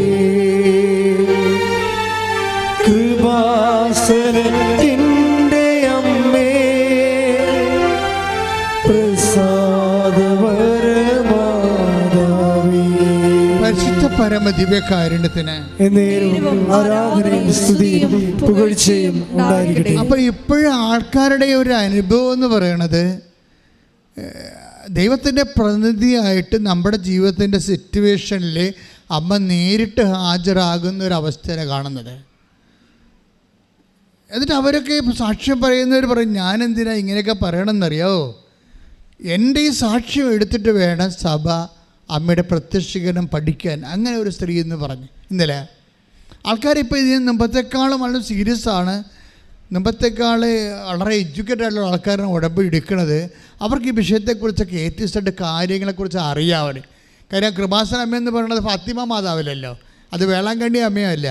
കൃപാസനത്തിൻ്റെ അമ്മേ, പ്രസാദവരമാതാവേ, പരിശുദ്ധ പരമദിവ്യകാരുണ്യത്തിന് ആരാധനയും സ്തുതിയും പുകഴ്ചയും ഉണ്ടായിരിക്കട്ടെ. അപ്പോൾ ഇപ്പോഴും ആൾക്കാരുടെ ഒരു അനുഭവം എന്ന് പറയണത്, ദൈവത്തിൻ്റെ പ്രതിനിധിയായിട്ട് നമ്മുടെ ജീവിതത്തിൻ്റെ സിറ്റുവേഷനിൽ അമ്മ നേരിട്ട് ഹാജരാകുന്ന ഒരവസ്ഥയാണ് കാണുന്നത്. എന്നിട്ട് അവരൊക്കെ സാക്ഷ്യം പറയുന്നവർ പറയും, ഞാനെന്തിനാ ഇങ്ങനെയൊക്കെ പറയണമെന്നറിയാമോ, എൻ്റെ ഈ സാക്ഷ്യം എടുത്തിട്ട് വേണം സഭ അമ്മയുടെ പ്രത്യക്ഷീകരണം പഠിക്കാൻ. അങ്ങനെ ഒരു സ്ത്രീ എന്ന് പറഞ്ഞു ഇന്നലെ. ആൾക്കാരിപ്പോൾ ഇതിന് മുമ്പത്തെക്കാളും വളരെ സീരിയസ് ആണ്, മുമ്പത്തെക്കാൾ വളരെ എഡ്യൂക്കേറ്റഡ് ആയിട്ടുള്ള ആൾക്കാരാണ് ഉടമ്പടി എടുക്കുന്നത്. അവർക്ക് ഈ വിഷയത്തെക്കുറിച്ചൊക്കെ ഏത്യസ്റ്റായിട്ട് കാര്യങ്ങളെക്കുറിച്ച് അറിയാവർ. കാര്യം കൃപാസന അമ്മയെന്ന് പറയുന്നത് ഫാത്തിമ മാതാവല്ലല്ലോ, അത് വേളാങ്കണ്ണി അമ്മയല്ല,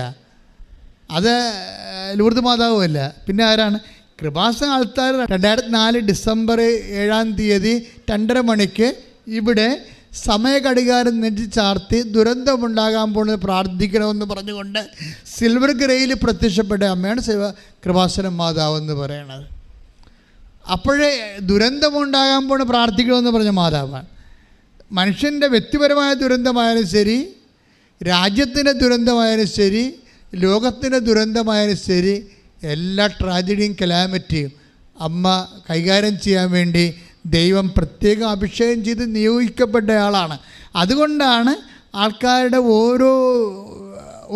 അത് ലൂർദ് മാതാവുമല്ല, പിന്നെ ആരാണ്? കൃപാസന ആൾക്കാർ 2004 ഡിസംബർ 7-ാം തീയതി 2:30 മണിക്ക് ഇവിടെ സമയഘടികാരം നെറ്റി ചാർത്തി ദുരന്തമുണ്ടാകാൻ പോകുന്നത് പ്രാർത്ഥിക്കണമെന്ന് പറഞ്ഞുകൊണ്ട് സിൽവർ ഗ്രേയിൽ പ്രത്യക്ഷപ്പെട്ട അമ്മയാണ് കൃപാസന മാതാവ് എന്ന് പറയണത്. അപ്പോഴേ ദുരന്തമുണ്ടാകാൻ പോകുന്ന പ്രാർത്ഥിക്കണമെന്ന് പറഞ്ഞ മാതാവാണ്. മനുഷ്യൻ്റെ വ്യക്തിപരമായ ദുരന്തമായാലും ശരി, രാജ്യത്തിൻ്റെ ദുരന്തമായാലും ശരി, ലോകത്തിൻ്റെ ദുരന്തമായാലും ശരി, എല്ലാ ട്രാജഡിയും കലാമിറ്റിയും അമ്മ കൈകാര്യം ചെയ്യാൻ വേണ്ടി ദൈവം പ്രത്യേകം അഭിഷേകം ചെയ്ത് നിയോഗിക്കപ്പെട്ട ആളാണ്. അതുകൊണ്ടാണ് ആൾക്കാരുടെ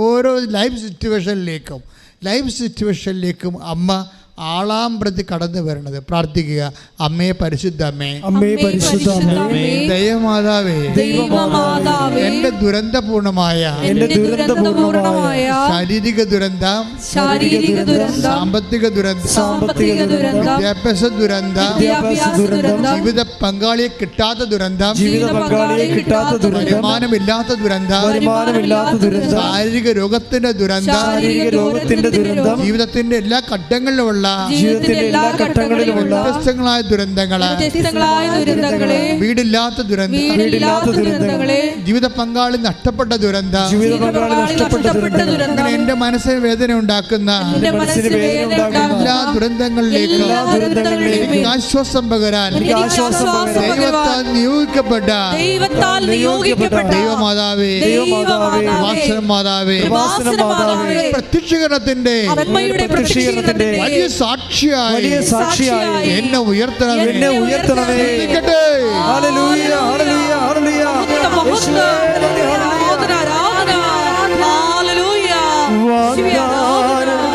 ഓരോ ലൈഫ് സിറ്റുവേഷനിലേക്കും അമ്മ ആളാം പ്രതി കടന്നു വരണത്. പ്രാർത്ഥിക്കുക, അമ്മേ പരിശുദ്ധ അമ്മേ, അമ്മേ പരിശുദ്ധ അമ്മേ, ദൈവമാതാവേ, എൻ്റെ ദുരന്തപൂർണമായ ശാരീരിക ദുരന്തം, സാമ്പത്തിക ദുരന്തം, വിദ്യാഭ്യാസ ദുരന്തം, ജീവിത പങ്കാളിയെ കിട്ടാത്ത ദുരന്തം, വരുമാനമില്ലാത്ത ദുരന്തം, ശാരീരിക രോഗത്തിന്റെ ദുരന്തം, ജീവിതത്തിന്റെ എല്ലാ ഘട്ടങ്ങളിലുമുള്ള വ്യത്യസ്തങ്ങളായ ദുരന്തങ്ങളെ, വീടില്ലാത്ത ദുരന്തങ്ങളെ, ജീവിത പങ്കാളി നഷ്ടപ്പെട്ട ദുരന്തം, അങ്ങനെ എൻ്റെ മനസ്സിന് വേദന ഉണ്ടാക്കുന്ന എല്ലാ ദുരന്തങ്ങളിലേക്കും ആശ്വാസം പകരാൻ ദൈവത്താൽ നിയോഗിക്കപ്പെട്ട ദൈവമാതാവേ, മാതാവേ, പ്രത്യക്ഷീകരണത്തിന്റെ വലിയ സാക്ഷിയായി എന്നെ ഉയർത്തണമേ. ഹല്ലേലൂയ, ഹല്ലേലൂയ, ഹല്ലേലൂയ. വാഗ്ദാനം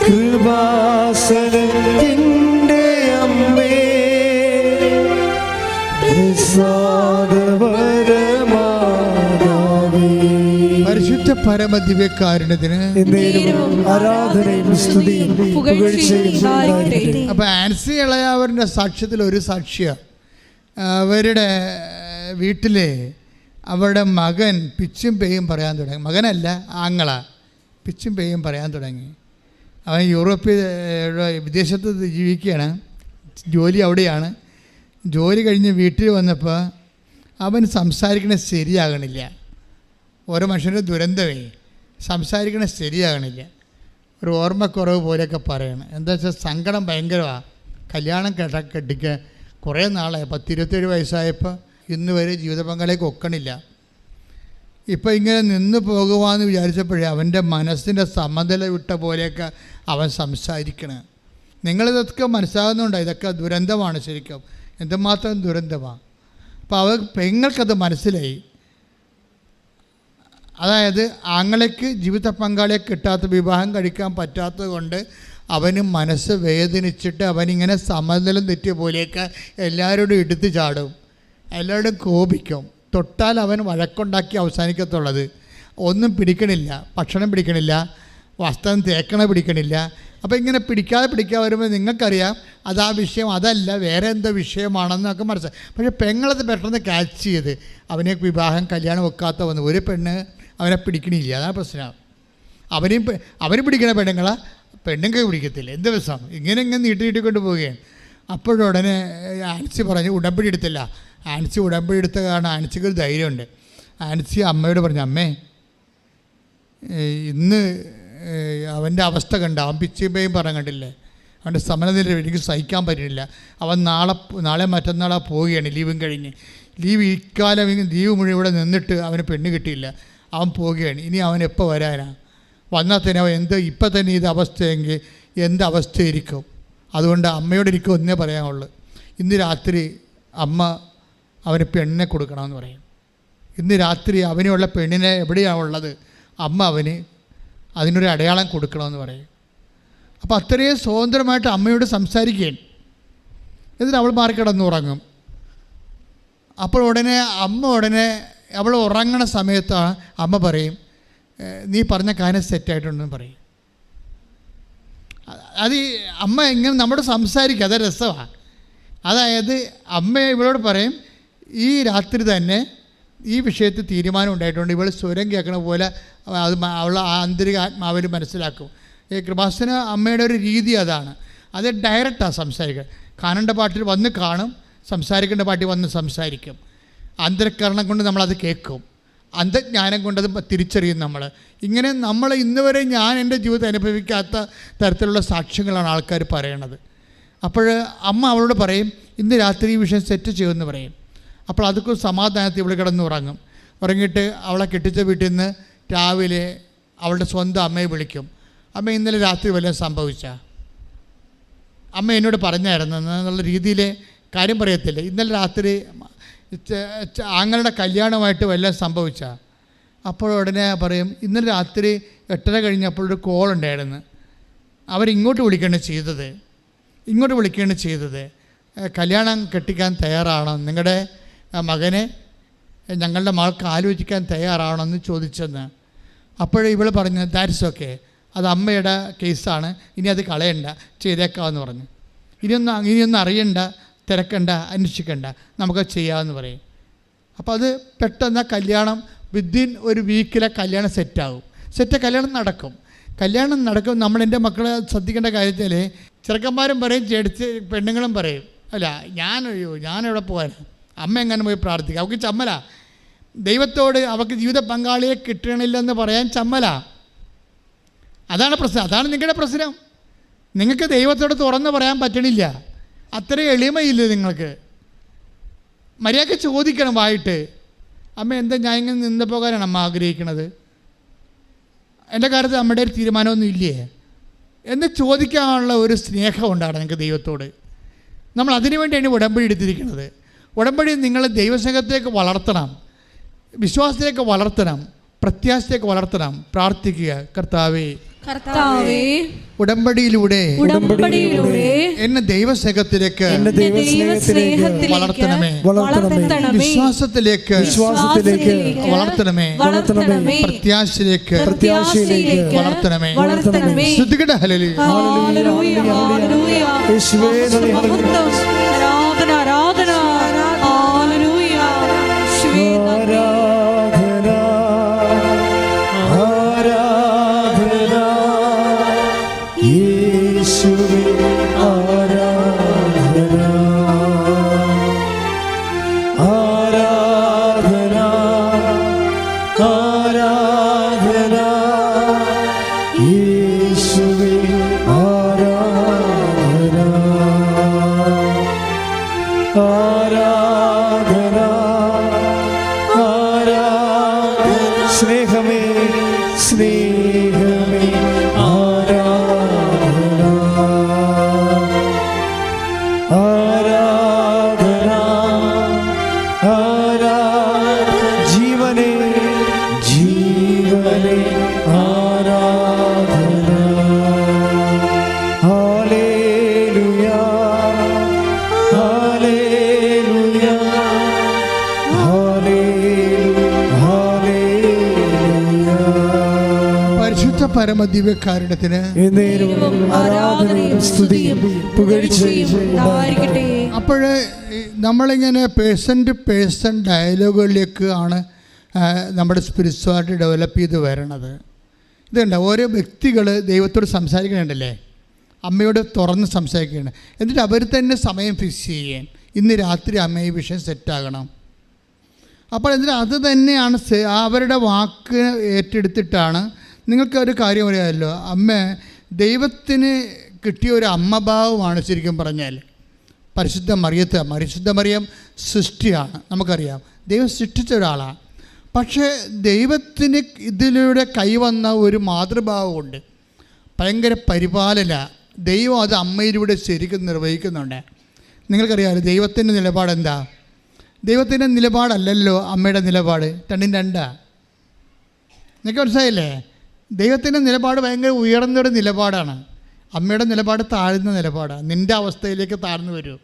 കൃപാസനത്തിൻ്റെ അമ്മേ പ്രസാദപരമാതാവേ, പരിശുദ്ധ പരമദിവ്യകാരുണ്യത്തിന് ആരാധനയും സ്തുതിയും പുകഴ്ചയും ഉണ്ടായിരിക്കട്ടെ. അപ്പോൾ ആൻസി ഇളയാവറിൻ്റെ സാക്ഷ്യത്തിൽ ഒരു സാക്ഷ്യം, അവരുടെ വീട്ടിൽ അവരുടെ മകൻ പിച്ചും പേയും പറയാൻ തുടങ്ങി. മകനല്ല, ആങ്ങള പിച്ചും പേയും പറയാൻ തുടങ്ങി. അവൻ യൂറോപ്പിൽ വിദേശത്ത് ജീവിക്കുകയാണ്, ജോലി അവിടെയാണ്. ജോലി കഴിഞ്ഞ് വീട്ടിൽ വന്നപ്പോൾ അവൻ സംസാരിക്കണത് ശരിയാകണില്ല. ഓരോ മനുഷ്യൻ്റെ ദുരന്തമേ, സംസാരിക്കണത് ശരിയാകണില്ല. ഒരു ഓർമ്മക്കുറവ് പോലെയൊക്കെ പറയണം. എന്താ വെച്ചാൽ സങ്കടം ഭയങ്കരമാണ്. കല്യാണം കെട്ടിക്കാൻ കുറേ നാളായി, 10-27 വയസ്സായപ്പോൾ ഇന്ന് വരെ ജീവിത പങ്കാളിക്ക് ഒക്കണില്ല. ഇപ്പം ഇങ്ങനെ നിന്ന് പോകുവാന്ന് വിചാരിച്ചപ്പോഴേ അവൻ്റെ മനസ്സിൻ്റെ സമനില വിട്ട പോലെയൊക്കെ അവൻ സംസാരിക്കണം. നിങ്ങളിതൊക്കെ മനസ്സിലാകുന്നുണ്ടോ? ഇതൊക്കെ ദുരന്തമാണ് ശരിക്കും, എന്തുമാത്രം ദുരന്തമാണ്. അപ്പോൾ പെങ്ങൾക്കത് മനസ്സിലായി. അതായത് ആങ്ങളയ്ക്ക് ജീവിത പങ്കാളിയെ കിട്ടാത്ത, വിവാഹം കഴിക്കാൻ പറ്റാത്തത് കൊണ്ട് അവന് മനസ്സ് വേദനിച്ചിട്ട് അവനിങ്ങനെ സമനില തെറ്റിയ പോലെയൊക്കെ എല്ലാവരോടും എടുത്തു ചാടും, എല്ലാവരോടും കോപിക്കും. തൊട്ടാൽ അവൻ വഴക്കുണ്ടാക്കി അവസാനിക്കത്തുള്ളത്. ഒന്നും പിടിക്കണില്ല, ഭക്ഷണം പിടിക്കണില്ല, വസ്ത്രം തേക്കണ പിടിക്കണില്ല. അപ്പോൾ ഇങ്ങനെ പിടിക്കാതെ വരുമ്പോൾ നിങ്ങൾക്കറിയാം അത് ആ വിഷയം അതല്ല, വേറെ എന്തോ വിഷയമാണെന്നൊക്കെ മനസ്സിലായി. പക്ഷേ പെങ്ങളത് പെട്ടെന്ന് ക്യാച്ച് ചെയ്ത് അവനെ വിവാഹം കല്യാണം വെക്കാത്ത വന്നു. ഒരു പെണ്ണ് അവനെ പിടിക്കണില്ല, അതാണ് പ്രശ്നം. അവന് പിടിക്കണ പെണ്ണുങ്ങൾക്ക് പിടിക്കത്തില്ല. എന്ത് ദിവസം ഇങ്ങനെ നീട്ടിക്കൊണ്ട് പോവുകയാണ്. അപ്പോഴുടനെ ആൻസി പറഞ്ഞു ഉടമ്പടി എടുത്തില്ല. ആൻസി ഉടമ്പടി എടുത്ത കാരണം ആൻസിക്ക് ഒരു ധൈര്യമുണ്ട്. ആൻസി അമ്മയോട് പറഞ്ഞു, അമ്മേ ഇന്ന് അവൻ്റെ അവസ്ഥ കണ്ട, അവൻ പിച്ചിപ്പയും പറയാൻ കണ്ടില്ലേ, അവൻ്റെ സമനില എനിക്ക് സഹിക്കാൻ പറ്റുന്നില്ല. അവൻ നാളെ മറ്റന്നാളെ പോവുകയാണ്, ലീവും കഴിഞ്ഞ്. ഇക്കാലം ലീവ് മുഴുവൻ ഇവിടെ നിന്നിട്ട് അവന് പെണ്ണ് കിട്ടിയില്ല, അവൻ പോവുകയാണ്. ഇനി അവൻ എപ്പോൾ വരാനാ? വന്നാൽ തന്നെ അവൻ ഇപ്പം തന്നെ ഇത് അവസ്ഥയെങ്കിൽ എന്ത് അവസ്ഥയായിരിക്കും? അതുകൊണ്ട് അമ്മയോട് എനിക്ക് ഒന്നേ പറയാനുള്ളൂ, ഇന്ന് രാത്രി അമ്മ അവന് പെണ്ണിനെ കൊടുക്കണമെന്ന് പറയും. ഇന്ന് രാത്രി അവനുള്ള പെണ്ണിനെ എവിടെയാണ് ഉള്ളത്, അമ്മ അവന് അതിനൊരു അടയാളം കൊടുക്കണമെന്ന് പറയും. അപ്പോൾ അത്രയും സ്വതന്ത്രമായിട്ട് അമ്മയോട് സംസാരിക്കുകയാണ്. എന്നിട്ട് അവൾ മാറിക്കിടന്നുറങ്ങും. അപ്പോൾ അമ്മ അവൾ ഉറങ്ങണ സമയത്താണ് അമ്മ പറയും, നീ പറഞ്ഞ കാര്യം സെറ്റായിട്ടുണ്ടെന്ന് പറയും. അത് അമ്മ ഇങ്ങനെ നമ്മോട് സംസാരിക്കുക, അത് രസമാണ്. അതായത് അമ്മ ഇവളോട് പറയും, ഈ രാത്രി തന്നെ ഈ വിഷയത്തിൽ തീരുമാനം ഉണ്ടായിട്ടുണ്ട്. ഇവൾ സ്വരം കേൾക്കണ പോലെ അത് അവൾ ആന്തരിക ആത്മാവിൽ മനസ്സിലാക്കും. ഈ കൃപാസന അമ്മയുടെ ഒരു രീതി അതാണ്. അത് ഡയറക്റ്റാണ് സംസാരിക്കുക. കാണേണ്ട പാട്ടിൽ വന്ന് കാണും, സംസാരിക്കേണ്ട പാട്ടിൽ വന്ന് സംസാരിക്കും. അന്തരക്കരണം കൊണ്ട് നമ്മളത് കേൾക്കും, അന്തജ്ഞാനം കൊണ്ടത് തിരിച്ചറിയും. ഇങ്ങനെ നമ്മൾ ഇന്ന് വരെ ഞാൻ എൻ്റെ ജീവിതത്തിൽ അനുഭവിക്കാത്ത തരത്തിലുള്ള സാക്ഷ്യങ്ങളാണ് ആൾക്കാർ പറയണത്. അപ്പോൾ അമ്മ അവളോട് പറയും, ഇന്ന് രാത്രി ഈ വിഷയം സെറ്റ് ചെയ്യുമെന്ന് പറയും. അപ്പോൾ അതൊക്കെ സമാധാനത്തിൽ ഇവൾ കിടന്നുറങ്ങും. ഉറങ്ങിയിട്ട് അവളെ കെട്ടിച്ച വീട്ടിൽ നിന്ന് രാവിലെ അവളുടെ സ്വന്തം അമ്മയെ വിളിക്കും. അമ്മ ഇന്നലെ രാത്രി വല്ലതും സംഭവിച്ചാ? അമ്മ എന്നോട് പറഞ്ഞായിരുന്നു എന്നുള്ള രീതിയിൽ കാര്യം പറയത്തില്ല. ഇന്നലെ രാത്രി ആങ്ങളുടെ കല്യാണമായിട്ട് വല്ലതും സംഭവിച്ചാ? അപ്പോൾ ഉടനെ പറയും, ഇന്നലെ രാത്രി 8:30 കഴിഞ്ഞപ്പോഴൊരു കോൾ ഉണ്ടായിരുന്നു, അവരിങ്ങോട്ട് വിളിക്കുകയാണ് ചെയ്തത്. കല്യാണം കെട്ടിക്കാൻ തയ്യാറാണോ, നിങ്ങളുടെ മകനെ ഞങ്ങളുടെ മകൾക്ക് ആലോചിക്കാൻ തയ്യാറാണോ എന്ന് ചോദിച്ചെന്ന്. അപ്പോഴേ ഇവൾ പറഞ്ഞു, ദാറ്റ്സ് ഓക്കെ, അത് അമ്മയുടെ കേസാണ്, ഇനി അത് കളയണ്ട, ചെയ്തേക്കാമെന്ന് പറഞ്ഞു. ഇനിയൊന്നും അറിയണ്ട, തിരക്കണ്ട, അന്വേഷിക്കണ്ട, നമുക്ക് ചെയ്യാമെന്ന് പറയും. അപ്പോൾ അത് പെട്ടെന്ന് കല്യാണം വിത്തിൻ ഒരു വീക്കിലെ കല്യാണം കല്യാണം നടക്കും. നമ്മൾ എൻ്റെ മക്കളെ ശ്രദ്ധിക്കേണ്ട കാര്യത്തിൽ ചെറുക്കന്മാരും പറയും, പെണ്ണുങ്ങളും പറയും, അല്ല ഞാനെവിടെ പോകാൻ, അമ്മ എങ്ങനെ പോയി പ്രാർത്ഥിക്കുക, അവൾക്ക് ചമ്മല. ദൈവത്തോട് അവൾക്ക് ജീവിത പങ്കാളിയെ കിട്ടണില്ലെന്ന് പറയാൻ ചമ്മല. അതാണ് പ്രശ്നം, അതാണ് നിങ്ങളുടെ പ്രശ്നം. നിങ്ങൾക്ക് ദൈവത്തോട് തുറന്ന് പറയാൻ പറ്റണില്ല, അത്രയും എളിമയില്ല നിങ്ങൾക്ക്. മര്യാദയ്ക്ക് ചോദിക്കണം വായിട്ട്, അമ്മ എന്താ ഞാൻ ഇങ്ങനെ നിന്ന് പോകാനാണ് അമ്മ ആഗ്രഹിക്കണത്, എൻ്റെ കാര്യത്തിൽ അമ്മയുടെ ഒരു തീരുമാനമൊന്നും ഇല്ലേ എന്ന് ചോദിക്കാനുള്ള ഒരു സ്നേഹം ഉണ്ടാണ് നിങ്ങൾക്ക് ദൈവത്തോട്. നമ്മൾ അതിനു വേണ്ടിയാണ് ഉടമ്പടി എടുത്തിരിക്കുന്നത്. ഉടമ്പടി നിങ്ങൾ ദൈവസ്നേഹത്തേക്ക് വളർത്തണം, വിശ്വാസത്തിലേക്ക് വളർത്തണം, പ്രത്യാശത്തേക്ക് വളർത്തണം. പ്രാർത്ഥിക്കുക, കർത്താവേ കർത്താവേ, ഉടമ്പടിയിലൂടെ എന്നെ ദൈവസ്നേഹത്തിലേക്ക് വളർത്തണമേ. വിശ്വാസത്തിലേക്ക് വളർത്തണമേ. പ്രത്യാശയിലേക്ക് വളർത്തണമേ. ശ്രുതികട ഹല്ലേലൂയ. ആരാധന ഹല്ലേലൂയ. സ്നേഹമേ സ്നേഹമേ ആരാധന ആരാധന ആരാധന ജീവനേ ജീവനേ ആരാധന ഹല്ലേലൂയ ഹല്ലേലൂയ പരിശുദ്ധ പരമദിവ്യകാരുണ്യത്തിന് ആരാധനയും സ്തുതിയും പുകഴ്ചയും ഉണ്ടായിരിക്കട്ടെ. അപ്പോൾ നമ്മളിങ്ങനെ പേഴ്സൺ ഡയലോഗുകളിലേക്ക് ആണ് നമ്മുടെ സ്പിരിച്വാലിറ്റി ഡെവലപ്പ് ചെയ്ത് വരണത്. ഇതുണ്ട്, ഓരോ വ്യക്തികൾ ദൈവത്തോട് സംസാരിക്കണുണ്ടല്ലേ, അമ്മയോട് തുറന്ന് സംസാരിക്കുകയാണ്. എന്നിട്ട് അവർ തന്നെ സമയം ഫിക്സ് ചെയ്യാൻ, ഇന്ന് രാത്രി അമ്മ ഈ വിഷയം സെറ്റാകണം. അപ്പോൾ എന്നിട്ട് അത് തന്നെയാണ് അവരുടെ വാക്ക് ഏറ്റെടുത്തിട്ടാണ്. നിങ്ങൾക്ക് ഒരു കാര്യം അറിയാമല്ലോ, അമ്മ ദൈവത്തിന് കിട്ടിയ ഒരു അമ്മഭാവമാണ് ശരിക്കും പറഞ്ഞാൽ. പരിശുദ്ധ മറിയം സൃഷ്ടിയാണ്, നമുക്കറിയാം, ദൈവം സൃഷ്ടിച്ച ഒരാളാണ്. പക്ഷേ ദൈവത്തിന് ഇതിലൂടെ കൈവന്ന ഒരു മാതൃഭാവമുണ്ട്, ഭയങ്കര പരിപാലന. ദൈവം അത് അമ്മയിലൂടെ ശരിക്കും നിർവഹിക്കുന്നുണ്ട്. നിങ്ങൾക്കറിയാമല്ലോ ദൈവത്തിൻ്റെ നിലപാടെന്താ? ദൈവത്തിൻ്റെ നിലപാടല്ലല്ലോ അമ്മയുടെ നിലപാട്, രണ്ടും രണ്ടാ. നിങ്ങൾക്ക് മനസ്സിലായില്ലേ? ദൈവത്തിൻ്റെ നിലപാട് ഭയങ്കര ഉയർന്നൊരു നിലപാടാണ്, അമ്മയുടെ നിലപാട് താഴ്ന്ന നിലപാടാണ്. നിൻ്റെ അവസ്ഥയിലേക്ക് താഴ്ന്നു വരൂ.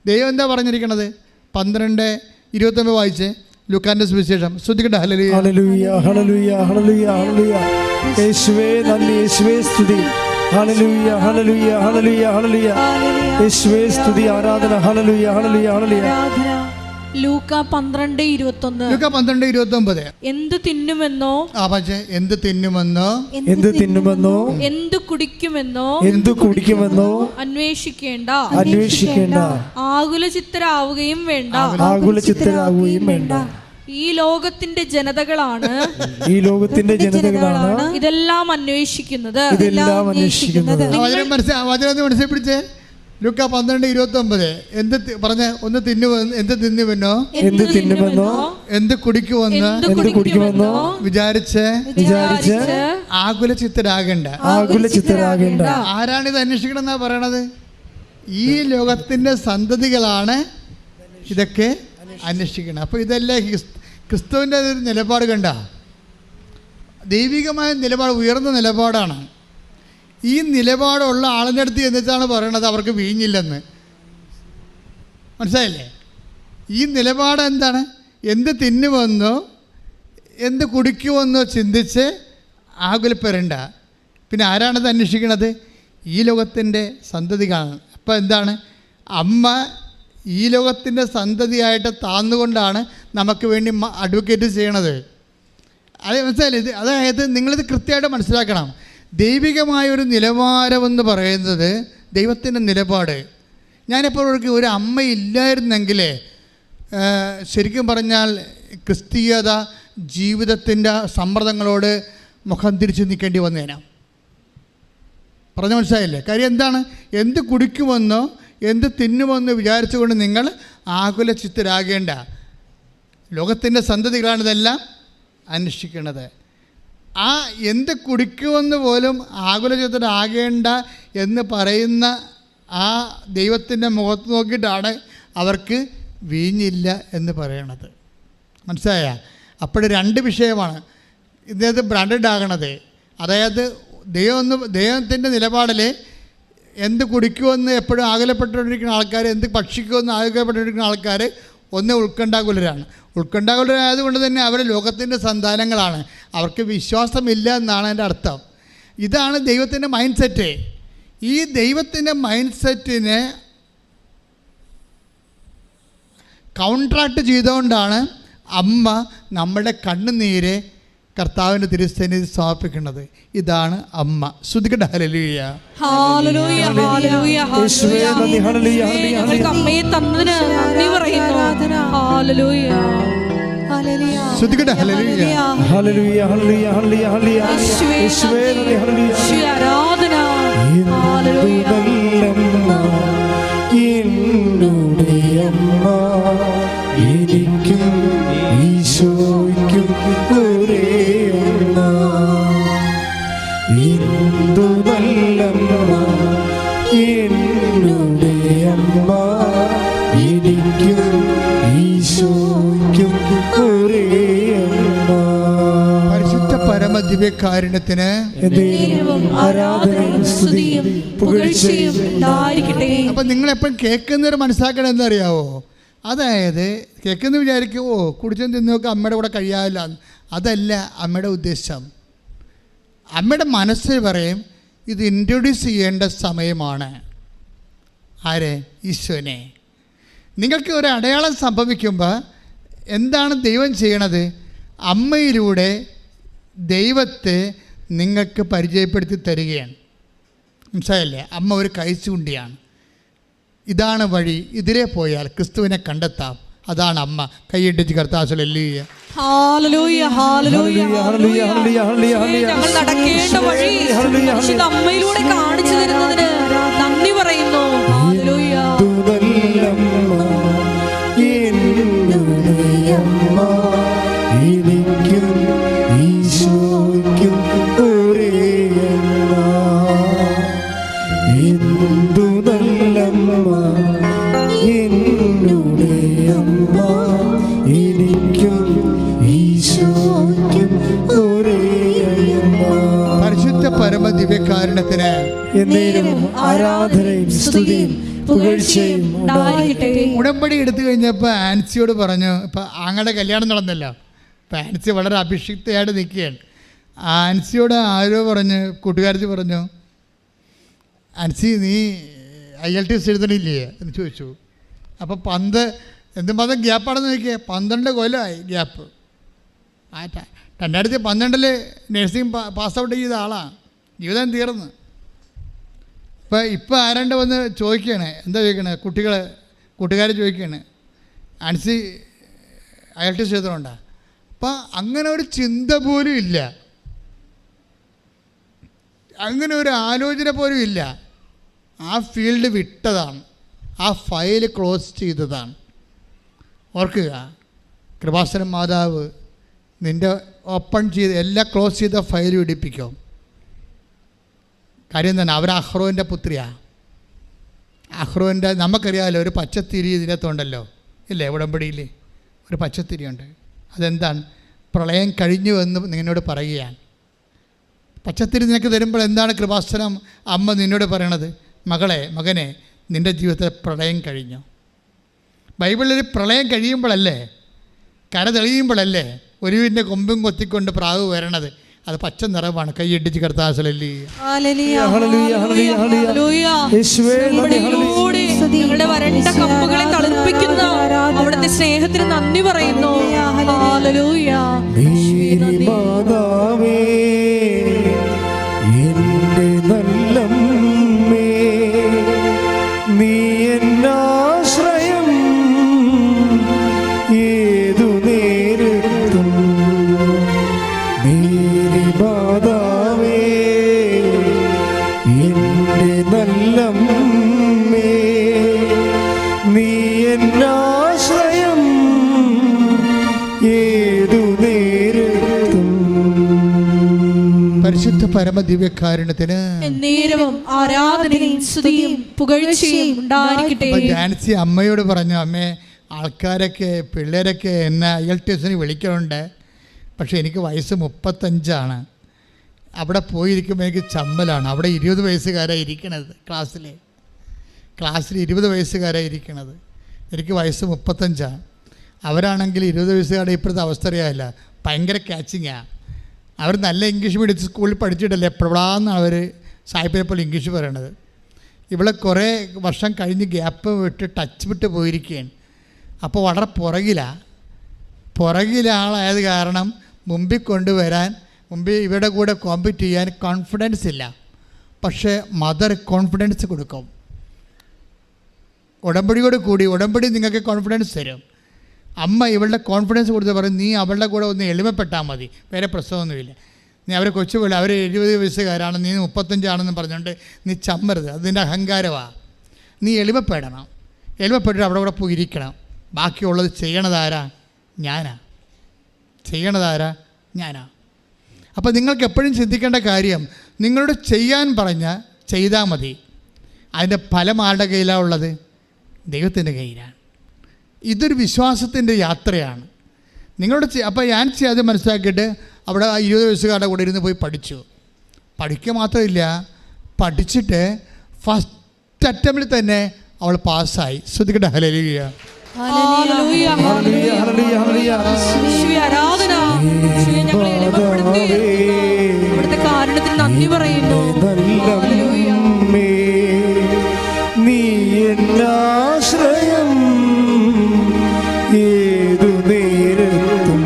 ദൈവം എന്താ പറഞ്ഞിരിക്കണത്? 12:29 വായിച്ച്, ലൂക്കാന്റെ സുവിശേഷം. ശ്രുതികട്ടെ. ഹല്ലേലൂയ ഹല്ലേലൂയ ഹല്ലേലൂയ ഹല്ലേലൂയ ഹല്ലേലൂയ. യേശുവേ നന്ദി, യേശുവേ സ്തുതി. ഹല്ലേലൂയ ഹല്ലേലൂയ ഹല്ലേലൂയ ഹല്ലേലൂയ. യേശുവേ സ്തുതി, ആരാധന. ഹല്ലേലൂയ ഹല്ലേലൂയ ഹല്ലേലൂയ. ലൂക്ക 12:29. ലൂക്ക 12:29. എന്ത് തിന്നുമെന്നോ എന്ത് തിന്നുമെന്നോ എന്ത് തിന്നുമെന്നോ എന്ത് കുടിക്കുമെന്നോ എന്ത് കുടിക്കുമെന്നോ അന്വേഷിക്കേണ്ട ആകുലചിത്തരാവുകയും വേണ്ട. ഈ ലോകത്തിന്റെ ജനതകളാണ് ഇതെല്ലാം അന്വേഷിക്കുന്നത്. മനസ്സിൽ പിടിച്ചേ. ലൂക്ക 12:29. എന്ത് പറഞ്ഞ ഒന്ന് എന്ത് തിന്നുമെന്നോ എന്ത് കുടിക്കുമെന്നോ വിചാരിച്ച് ആകുലചിത്തരാകേണ്ട. ആരാണിത് അന്വേഷിക്കണം എന്നാ പറയണത്? ഈ ലോകത്തിന്റെ സന്തതികളാണ് ഇതൊക്കെ അന്വേഷിക്കണം. അപ്പോൾ ഇതല്ലേ ക്രിസ്തുവിൻ്റെ ഒരു നിലപാട് കണ്ട? ദൈവികമായ നിലപാട്, ഉയർന്ന നിലപാടാണ്. ഈ നിലപാടുള്ള ആളിൻ്റെ അടുത്ത് എന്നിട്ടാണ് പറയണത് അവർക്ക് വീഞ്ഞില്ലെന്ന്. മനസ്സിലായില്ലേ? ഈ നിലപാട് എന്താണ്? എന്ത് തിന്നുമെന്നോ എന്ത് കുടിക്കുമെന്നോ ചിന്തിച്ച് ആകുലപ്പെടേണ്ട. പിന്നെ ആരാണത് അന്വേഷിക്കണത്? ഈ ലോകത്തിൻ്റെ സന്തതികളാണ്. അപ്പോൾ എന്താണ്? അമ്മ ഈ ലോകത്തിൻ്റെ സന്തതിയായിട്ട് താന്നുകൊണ്ടാണ് നമുക്ക് വേണ്ടി അഡ്വക്കേറ്റ് ചെയ്യണത്. അത് മനസ്സിലായില്ലേ? അതായത് നിങ്ങളിത് കൃത്യമായിട്ട് മനസ്സിലാക്കണം. ദൈവികമായൊരു നിലവാരമെന്ന് പറയുന്നത് ദൈവത്തിൻ്റെ നിലപാട്. ഞാനിപ്പോൾ ഒരു അമ്മയില്ലായിരുന്നെങ്കിൽ ശരിക്കും പറഞ്ഞാൽ ക്രിസ്തീയത ജീവിതത്തിൻ്റെ സമ്മർദ്ദങ്ങളോട് മുഖം തിരിച്ച് നിൽക്കേണ്ടി വന്നേനാ. പറഞ്ഞു മനസ്സിലായില്ലേ? കാര്യം എന്താണ്? എന്ത് കുടിക്കുമെന്നോ എന്ത് തിന്നുമെന്നോ വിചാരിച്ചുകൊണ്ട് നിങ്ങൾ ആകുലചിത്തരാകേണ്ട. ലോകത്തിൻ്റെ സന്തതികളാണിതെല്ലാം അന്വേഷിക്കുന്നത്. ആ എന്ത് കുടിക്കുമെന്ന് പോലും ആകുലചിത്തരാകേണ്ട എന്ന് പറയുന്ന ആ ദൈവത്തിൻ്റെ മുഖത്ത് നോക്കിയിട്ടാണ് അവർക്ക് വീഞ്ഞില്ല എന്ന് പറയണത്. മനസ്സിലായ? അപ്പോൾ രണ്ട് വിഷയമാണ് ഇതിനകത്ത് ബ്രാൻഡഡ് ആകണത്. അതായത് ദൈവത്തിൻ്റെ നിലപാടിൽ എന്ത് കുടിക്കുമെന്ന് എപ്പോഴും ആകലപ്പെട്ടുകൊണ്ടിരിക്കുന്ന ആൾക്കാർ, എന്ത് ഭക്ഷിക്കുമെന്ന് ആകലപ്പെട്ടുകൊണ്ടിരിക്കുന്ന ആൾക്കാർ ഒന്ന് ഉത്കണ്ഠാകുലരാണ്. ഉത്കണ്ഠാകുലരായതുകൊണ്ട് തന്നെ അവർ ലോകത്തിൻ്റെ സന്താനങ്ങളാണ്. അവർക്ക് വിശ്വാസമില്ല എന്നാണ് എൻ്റെ അർത്ഥം. ഇതാണ് ദൈവത്തിൻ്റെ മൈൻഡ് സെറ്റ്. ഈ ദൈവത്തിൻ്റെ മൈൻഡ് സെറ്റിനെ കൗൺട്രാക്ട് ചെയ്തുകൊണ്ടാണ് അമ്മ നമ്മുടെ കണ്ണുനീര് കർത്താവിൻ്റെ തിരുസന്നിധി സമർപ്പിക്കുന്നത്. ഇതാണ് അമ്മ. ശ്രുതിക്കട്ടെ ഹല്ലേലൂയ. ഹല്ലേലൂയ, ഹല്ലേലൂയ, ഹല്ലേലൂയ. ഞങ്ങൾക്ക് അമ്മയെ തന്നതിന് നന്ദി പറയുന്നു. ഹല്ലേലൂയ, ശ്രുതിക്കട്ടെ ഹല്ലേലൂയ. ഹല്ലേലൂയ, ഹല്ലേലൂയ, ഹല്ലേലൂയ, ഹല്ലേലൂയ. യേശുവേ നന്ദി, ഹല്ലേലൂയ. ആരാധന. ഹല്ലേലൂയ. എന്നുടെ അമ്മ എനിക്കും ഈശോയ്ക്കും ഒരേ അമ്മ. എന്തു നല്ലമ്മ എന്നുടെ അമ്മ എനിക്കും ഈശോയ്ക്കും ഒരേ അമ്മ. പരിശുദ്ധ പരമദിവ്യകാരുണ്യത്തിന് ആരാധനയും സ്തുതിയും പുകഴ്ചയും ഉണ്ടായിരിക്കട്ടെ. അപ്പം നിങ്ങളെപ്പോഴും കേൾക്കുന്നവർ മനസ്സിലാക്കണം എന്നറിയാവോ? അതായത് കേൾക്കുന്ന വിചാരിക്കും, ഓ കുടിച്ചും തിന്നൊക്കെ അമ്മയുടെ കൂടെ കഴിയാവില്ല. അതല്ല അമ്മയുടെ ഉദ്ദേശം. അമ്മയുടെ മനസ്സിൽ പറയും, ഇത് ഇൻട്രൊഡ്യൂസ് ചെയ്യേണ്ട സമയമാണ്. ആരെ? ഈശോനെ. നിങ്ങൾക്ക് ഒരു അടയാളം സംഭവിക്കുമ്പോൾ എന്താണ് ദൈവം ചെയ്യണത്? അമ്മയിലൂടെ ദൈവത്തെ നിങ്ങൾക്ക് പരിചയപ്പെടുത്തി തരികയാണ്. മനസ്സിലായില്ലേ? അമ്മ ഒരു കൈച്ചുണ്ടിയാണ്. ഇതാണ് വഴി. ഇതിലേ പോയാൽ ക്രിസ്തുവിനെ കണ്ടെത്താം. അതാണ് അമ്മ. കൈയിട്ടിച്ച് കർത്താവ് ഹല്ലേലൂയ. ഹല്ലേലൂയ, ഹല്ലേലൂയ, ഹല്ലേലൂയ. ഞങ്ങൾ നടക്കേണ്ട വഴി പരിശുദ്ധ അമ്മയിലൂടെ കാണിച്ചു തരുന്നതിന് നന്ദി പറയുന്നു. ഹല്ലേലൂയ. പരിശുദ്ധ പരമദിവ്യകാരുണ്യത്തിന് ആരാധനയും സ്തുതിയും പുകഴ്ചയും ഉണ്ടായിരിക്കട്ടെ. ഉടമ്പടി എടുത്തു കഴിഞ്ഞപ്പോൾ ആൻസിയോട് പറഞ്ഞു, ഇപ്പം ആങ്ങളുടെ കല്യാണം നടന്നല്ലോ. ഇപ്പം ആൻസി വളരെ അഭിഷിക്തയായിട്ട് നിൽക്കുകയാണ്. ആൻസിയോട് ആരോ പറഞ്ഞു, കൂട്ടുകാരത്തി പറഞ്ഞു, ആൻസി നീ IELTS എഴുതണില്ലേ എന്ന് ചോദിച്ചു. അപ്പോൾ എന്തുമാത്രം ഗ്യാപ്പാണെന്ന് നോക്കിയേ. 12 കൊല്ലമായി ഗ്യാപ്പ്. 2012 നഴ്സിംഗ് പാസ് ഔട്ട് ചെയ്ത ആളാണ്. ജീവിതം തീർന്ന്. ഇപ്പം ആരാണ്ട് വന്ന് ചോദിക്കുകയാണ്. എന്താ ചോദിക്കണേ? കൂട്ടുകാർ ചോദിക്കുകയാണ്, ആൻസി IELTS എഴുതണുണ്ടോ? അപ്പം അങ്ങനെ ഒരു ചിന്ത പോലും ഇല്ല, അങ്ങനെ ഒരു ആലോചന പോലും ഇല്ല. ആ ഫീൽഡ് വിട്ടതാണ്, ആ ഫയൽ ക്ലോസ് ചെയ്തതാണ്. ഓർക്കുക, കൃപാസനം മാതാവ് നിൻ്റെ ഓപ്പൺ ചെയ്ത് എല്ലാം ക്ലോസ് ചെയ്ത ഫയൽ ഇടിപ്പിക്കും. കാര്യം തന്നെ, അവർ അഹ്റോൻ്റെ പുത്രിയാണ്. അഹ്റോൻ്റെ നമുക്കറിയാമല്ലോ, ഒരു പച്ചത്തിരി ഇതിനകത്തുണ്ടല്ലോ ഇല്ലേ? ഉടമ്പടിയിൽ ഒരു പച്ചത്തിരിയുണ്ട്. അതെന്താണ്? പ്രളയം കഴിഞ്ഞു എന്ന് നിന്നോട് പറയുകയാണ്. പച്ചത്തിരി നിനക്ക് തരുമ്പോൾ എന്താണ് കൃപാസനം അമ്മ നിന്നോട് പറയണത്? മകനെ നിൻ്റെ ജീവിതത്തിൽ പ്രളയം കഴിഞ്ഞു. ബൈബിളിൽ പ്രളയം കഴിയുമ്പോഴല്ലേ, കര തെളിയുമ്പോഴല്ലേ ഒരുവിൻ്റെ കൊമ്പും കൊത്തിക്കൊണ്ട് പ്രാവ് വരണത്. അത് പച്ച നിറമാണ്. കൈയിട്ടിച്ച് കർത്താവ് ഞങ്ങളുടെ വരണ്ട കമ്പുകളെ തളിർപ്പിക്കുന്ന അവിടുത്തെ സ്നേഹത്തിന് നന്ദി പറയുന്നു. ഹല്ലേലൂയ. എന്റെ നല്ലമ്മേ, നീ എന്നാശ്രയം ഏതു നേരത്തും. മേരി മാതാവേ, എന്റെ നല്ലമ്മേ, നീ എന്നാശ്രയം ഏതു നേരത്തും. പരിശുദ്ധ പരമദിവ്യകാരുണ്യത്തിന് എന്നേരവും ആരാധനയും സ്തുതിയും പുകഴ്ചയും ഉണ്ടായിരിക്കട്ടെ. ജാൻസി അമ്മയോട് പറഞ്ഞു, അമ്മേ ആൾക്കാരൊക്കെ പിള്ളേരൊക്കെ എന്നെ IELTS വിളിക്കുന്നുണ്ട്, പക്ഷേ എനിക്ക് വയസ്സ് 35. അവിടെ പോയിരിക്കുമ്പോൾ എനിക്ക് ചമ്മലാണ്. അവിടെ 20 വയസ്സുകാരാണ് ഇരിക്കണത്. ക്ലാസ്സിൽ 20 വയസ്സുകാരാണ് ഇരിക്കണത്. എനിക്ക് വയസ്സ് 35. അവരാണെങ്കിൽ 20 വയസ്സുകാരുടെ ഇപ്പോഴത്തെ അവസ്ഥ അറിയാമല്ല, ഭയങ്കര ക്യാച്ചിങ്ങാണ്. അവർ നല്ല ഇംഗ്ലീഷ് മീഡിയം സ്കൂളിൽ പഠിച്ചിട്ടല്ലേ എപ്പോഴാന്നാണ് അവർ സായിപ്പിനെ പോലെ ഇംഗ്ലീഷ് പറയണത്. ഇവിടെ കുറേ വർഷം കഴിഞ്ഞ് ഗ്യാപ്പ് വിട്ട് ടച്ച് വിട്ട് പോയിരിക്കുകയാണ്. അപ്പോൾ വളരെ പുറകിലെ ആളായത് കാരണം മുമ്പിൽ കൊണ്ടുവരാൻ, മുമ്പിൽ ഇവരുടെ കൂടെ കോമ്പീറ്റ് ചെയ്യാൻ കോൺഫിഡൻസ് ഇല്ല. പക്ഷേ മദർ കോൺഫിഡൻസ് കൊടുക്കും. ഉടമ്പടിയോട് കൂടി ഉടമ്പടി നിങ്ങൾക്ക് കോൺഫിഡൻസ് തരും. അമ്മ ഇവളുടെ കോൺഫിഡൻസ് കൊടുത്ത് പറയും, നീ അവളുടെ കൂടെ ഒന്ന് എളിമപ്പെട്ടാൽ മതി, വേറെ പ്രശ്നമൊന്നുമില്ല. നീ അവരെ കൊച്ചു പോലെ, അവർ 70 വയസ്സുകാരാണ്, നീ 35 ആണെന്ന് പറഞ്ഞുകൊണ്ട് നീ ചമ്മരുത്, അതിൻ്റെ അഹങ്കാരമാണ്. നീ എളിമപ്പെടണം. എളിമപ്പെട്ടിട്ട് അവിടെ കൂടെ പോയി ഇരിക്കണം. ബാക്കിയുള്ളത് ചെയ്യണതാരാ? ഞാനാ. അപ്പോൾ നിങ്ങൾക്ക് എപ്പോഴും ചിന്തിക്കേണ്ട കാര്യം, നിങ്ങളോട് ചെയ്യാൻ പറഞ്ഞാൽ ചെയ്താൽ മതി. അതിൻ്റെ ഫലം ആരുടെ കയ്യിലാണ് ഉള്ളത്? ദൈവത്തിൻ്റെ കയ്യിലാണ്. ഇതൊരു വിശ്വാസത്തിൻ്റെ യാത്രയാണ്. നിങ്ങളോട് അപ്പോൾ ഞാൻ ചെയ്യാതെ മനസ്സിലാക്കിയിട്ട് അവിടെ 20 വയസ്സുകാരുടെ കൂടെ ഇരുന്ന് പോയി പഠിക്കുക മാത്രമില്ല, പഠിച്ചിട്ട് ഫസ്റ്റ് അറ്റംപ്റ്റിൽ തന്നെ അവൾ പാസ്സായി. ശ്രദ്ധിക്കട്ടെ. ഹല്ലേലൂയ. അവിടുത്തെ കാരണത്തിന് നന്ദി പറയുന്നു. നീ എന്നാശ്രയം ഏതു നേരത്തും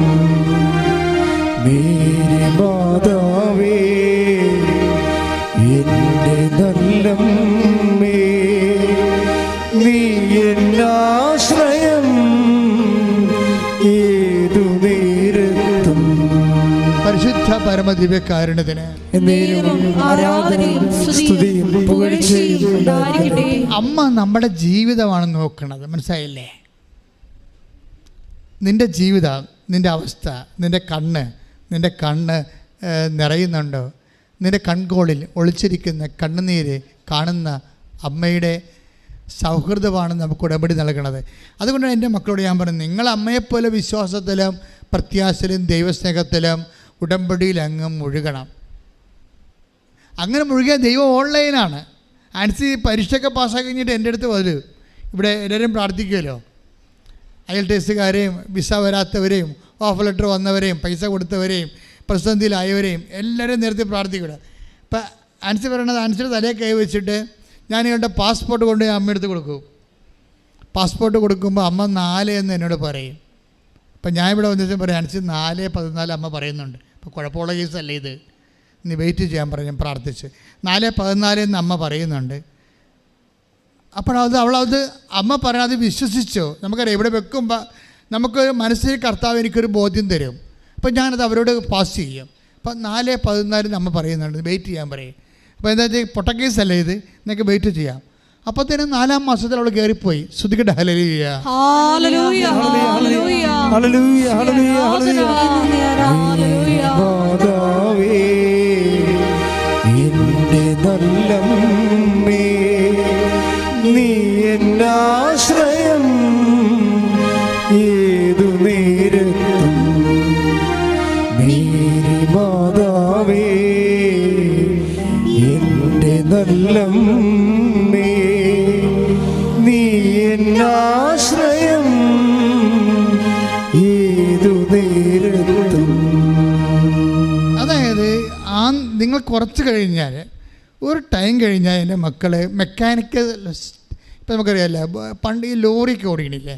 മേരി മാതാവേ, എന്റെ നല്ലമ്മേ, നീ എന്നാശ്രയം ഏതു നേരത്തും. പരിശുദ്ധ പരമദിവ്യകാരുണ്യത്തിന് അമ്മ നമ്മുടെ ജീവിതമാണ് നോക്കുന്നത്. മനസ്സിലായില്ലേ? നിൻ്റെ ജീവിതം, നിൻ്റെ അവസ്ഥ, നിൻ്റെ കണ്ണ് നിറയുന്നുണ്ടോ? നിൻ്റെ കൺകോളിൽ ഒളിച്ചിരിക്കുന്ന കണ്ണുനീര് കാണുന്ന അമ്മയുടെ സൗഹൃദമാണ് നമുക്ക് ഉടമ്പടി നൽകണത്. അതുകൊണ്ടാണ് എൻ്റെ മക്കളോട് ഞാൻ പറയുന്നത്, നിങ്ങൾ അമ്മയെപ്പോലെ വിശ്വാസത്തിലും പ്രത്യാശയിലും ദൈവസ്നേഹത്തിലും ഉടമ്പടിയിൽ അങ്ങ് മുഴുകണം. അങ്ങനെ മുഴുകിയ ദൈവം ഓൺലൈനാണ്. ആൻസി പരീക്ഷയൊക്കെ പാസ്സാക്കി കഴിഞ്ഞിട്ട് എൻ്റെ അടുത്ത് വരും. ഇവിടെ എല്ലാവരും പ്രാർത്ഥിക്കുമല്ലോ, IELTS-കാരെയും വിസ വരാത്തവരെയും ഓഫർ ലെറ്റർ വന്നവരെയും പൈസ കൊടുത്തവരെയും പ്രതിസന്ധിയിലായവരെയും എല്ലാവരെയും നേരത്തെ പ്രാർത്ഥിക്കുക. ഇപ്പം ആൻസി പറയണത്, ആൻസിയുടെ തലയെ കൈ വെച്ചിട്ട് ഞാൻ ഇവരുടെ പാസ്പോർട്ട് കൊണ്ട് അമ്മയെടുത്ത് കൊടുക്കും. പാസ്പോർട്ട് കൊടുക്കുമ്പോൾ അമ്മ 4 എന്ന് എന്നോട് പറയും. അപ്പം ഞാൻ ഇവിടെ വന്നിട്ട് പറയും, ആൻസി 4:14 അമ്മ പറയുന്നുണ്ട്. അപ്പോൾ കുഴപ്പമുള്ള കേസല്ലേ ഇത്, നീ വെയിറ്റ് ചെയ്യാൻ പറഞ്ഞു പ്രാർത്ഥിച്ച്. 4:14 എന്ന് അമ്മ പറയുന്നുണ്ട്. അപ്പോഴത് അവളത് അമ്മ പറയണത് വിശ്വസിച്ചോ. നമുക്കറിയാം, ഇവിടെ വെക്കുമ്പോൾ നമുക്ക് മനസ്സിൽ കർത്താവ് എനിക്കൊരു ബോധ്യം തരും. അപ്പം ഞാനത് അവരോട് പാസ് ചെയ്യും. അപ്പം 4:14 അമ്മ പറയുന്നുണ്ട്, വെയിറ്റ് ചെയ്യാൻ പറയും. അപ്പോൾ എന്താ വെച്ചാൽ പൊട്ടക്കേസല്ലേ ഇത്, നിങ്ങൾക്ക് വെയിറ്റ് ചെയ്യാം. അപ്പോഴത്തേനും 4-ാം മാസത്തിൽ അവൾ കയറിപ്പോയി. ശ്രദ്ധിക്കട്ടെ. ഹല്ലേലൂയ. എന്റെ നല്ലമ്മേ, നീ എന്നാശ്രയം ഏതു നേരത്തും മേരി മാതാവേ, എന്റെ നല്ലമ്മേ, നീ എന്നാശ്രയം ഏതു നേരത്തും. അതായത് നിങ്ങൾ കുറച്ച് കഴിഞ്ഞാൽ, ഒരു ടൈം കഴിഞ്ഞാൽ എൻ്റെ മക്കൾ മെക്കാനിക്കൽ, ഇപ്പം നമുക്കറിയാമല്ലോ, പണ്ട് ഈ ലോറിയൊക്കെ ഓടിക്കണില്ലേ,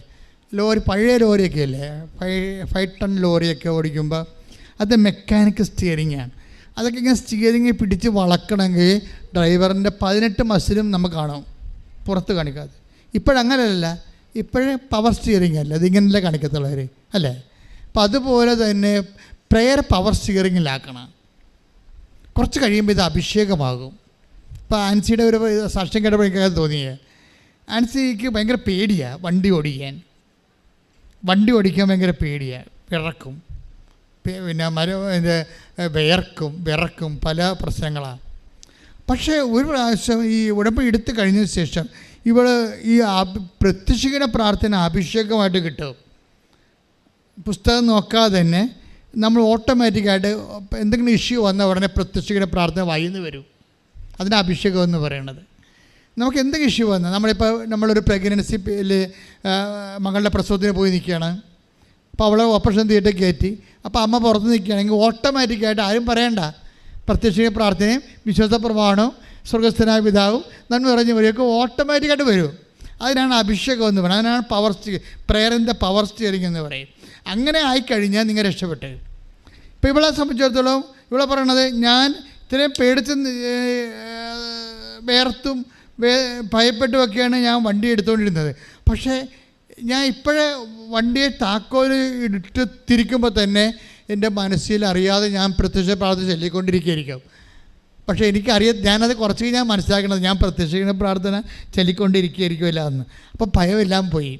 പഴയ ലോറിയൊക്കെ അല്ലേ, 5 ടൺ ലോറിയൊക്കെ ഓടിക്കുമ്പോൾ അത് മെക്കാനിക്കൽ സ്റ്റിയറിങ്ങാണ്. അതൊക്കെ ഇങ്ങനെ സ്റ്റിയറിങ് പിടിച്ച് വളക്കണമെങ്കിൽ ഡ്രൈവറിൻ്റെ 18 മസിലും നമുക്ക് കാണും, പുറത്ത് കാണിക്കാതെ. ഇപ്പോഴങ്ങനെയല്ല, ഇപ്പോഴേ പവർ സ്റ്റിയറിങ് അല്ല, ഇതിങ്ങനെയല്ലേ കാണിക്കത്തുള്ളവർ അല്ലേ. അപ്പം അതുപോലെ തന്നെ പ്രെയർ പവർ സ്റ്റിയറിങ്ങിലാക്കണം. കുറച്ച് കഴിയുമ്പോൾ ഇത് അഭിഷേകമാകും. ഇപ്പോൾ ആൻസിയുടെ ഒരു സാക്ഷ്യം കേട്ടപ്പോൾ എനിക്ക് തോന്നിയത്, ആൻസിക്ക് ഭയങ്കര പേടിയാണ് വണ്ടി ഓടിക്കാൻ ഭയങ്കര പേടിയാണ്. വിറക്കും, പിന്നെ വിറക്കും, പല പ്രശ്നങ്ങളാണ്. പക്ഷേ ഒരു പ്രാവശ്യം ഈ ഉടമ്പടി എടുത്ത് കഴിഞ്ഞതിന് ശേഷം ഇവൾ ഈ പ്രത്യക്ഷിക്കുന്ന പ്രാർത്ഥന അഭിഷേകമായിട്ട് കിട്ടും. പുസ്തകം നോക്കാതെ തന്നെ നമ്മൾ ഓട്ടോമാറ്റിക്കായിട്ട് എന്തെങ്കിലും ഇഷ്യൂ വന്ന ഉടനെ പ്രത്യക്ഷിക്കുന്ന പ്രാർത്ഥന വായിന്ന് വരും. അതിന് അഭിഷേകം എന്ന് പറയുന്നത്. നമുക്ക് എന്തെങ്കിലും ഇഷ്യൂ വന്നാൽ നമ്മളിപ്പോൾ നമ്മളൊരു പ്രഗ്നൻസിയിൽ മകളുടെ പ്രസവത്തിന് പോയി നിൽക്കുകയാണ്. അപ്പോൾ അവളെ ഓപ്പറേഷൻ തിയേറ്ററിൽ കയറ്റി. അപ്പോൾ അമ്മ പുറത്ത് നിൽക്കുകയാണെങ്കിൽ ഓട്ടോമാറ്റിക്കായിട്ട് ആരും പറയണ്ട, പ്രത്യക്ഷിക പ്രാർത്ഥനയും വിശ്വാസ പ്രമാണവും സ്വർഗസ്ഥനായ പിതാവും നന്മ പറഞ്ഞു വരെയൊക്കെ ഓട്ടോമാറ്റിക്കായിട്ട് വരും. അതിനാണ് അഭിഷേകം എന്ന് പറയുന്നത്. അതിനാണ് പവർ പ്രേയറിൻ്റെ പവർ സ്റ്റിയറിംഗ് എന്ന് പറയും. അങ്ങനെ ആയിക്കഴിഞ്ഞാൽ നിങ്ങൾ രക്ഷപ്പെട്ട്. ഇപ്പോൾ ഇവളെ സംബന്ധിച്ചിടത്തോളം ഇവളെ പറയണത്, ഞാൻ ഇത്രയും പേടിച്ച് വേർത്തും ഭയപ്പെട്ടുമൊക്കെയാണ് ഞാൻ വണ്ടി എടുത്തുകൊണ്ടിരുന്നത്. പക്ഷേ ഞാൻ ഇപ്പോഴേ വണ്ടിയെ താക്കോൽ ഇട്ട് തിരിക്കുമ്പോൾ തന്നെ എൻ്റെ മനസ്സിൽ അറിയാതെ ഞാൻ പ്രത്യക്ഷ പ്രാർത്ഥന ചൊല്ലിക്കൊണ്ടിരിക്കുകയായിരിക്കും. പക്ഷേ ഞാനത് കുറച്ച് കഴിഞ്ഞാൽ മനസ്സിലാക്കണത് ഞാൻ പ്രത്യക്ഷ പ്രാർത്ഥന ചൊല്ലിക്കൊണ്ടിരിക്കുകയായിരിക്കുമല്ല എന്ന്. അപ്പോൾ ഭയമെല്ലാം പോയി.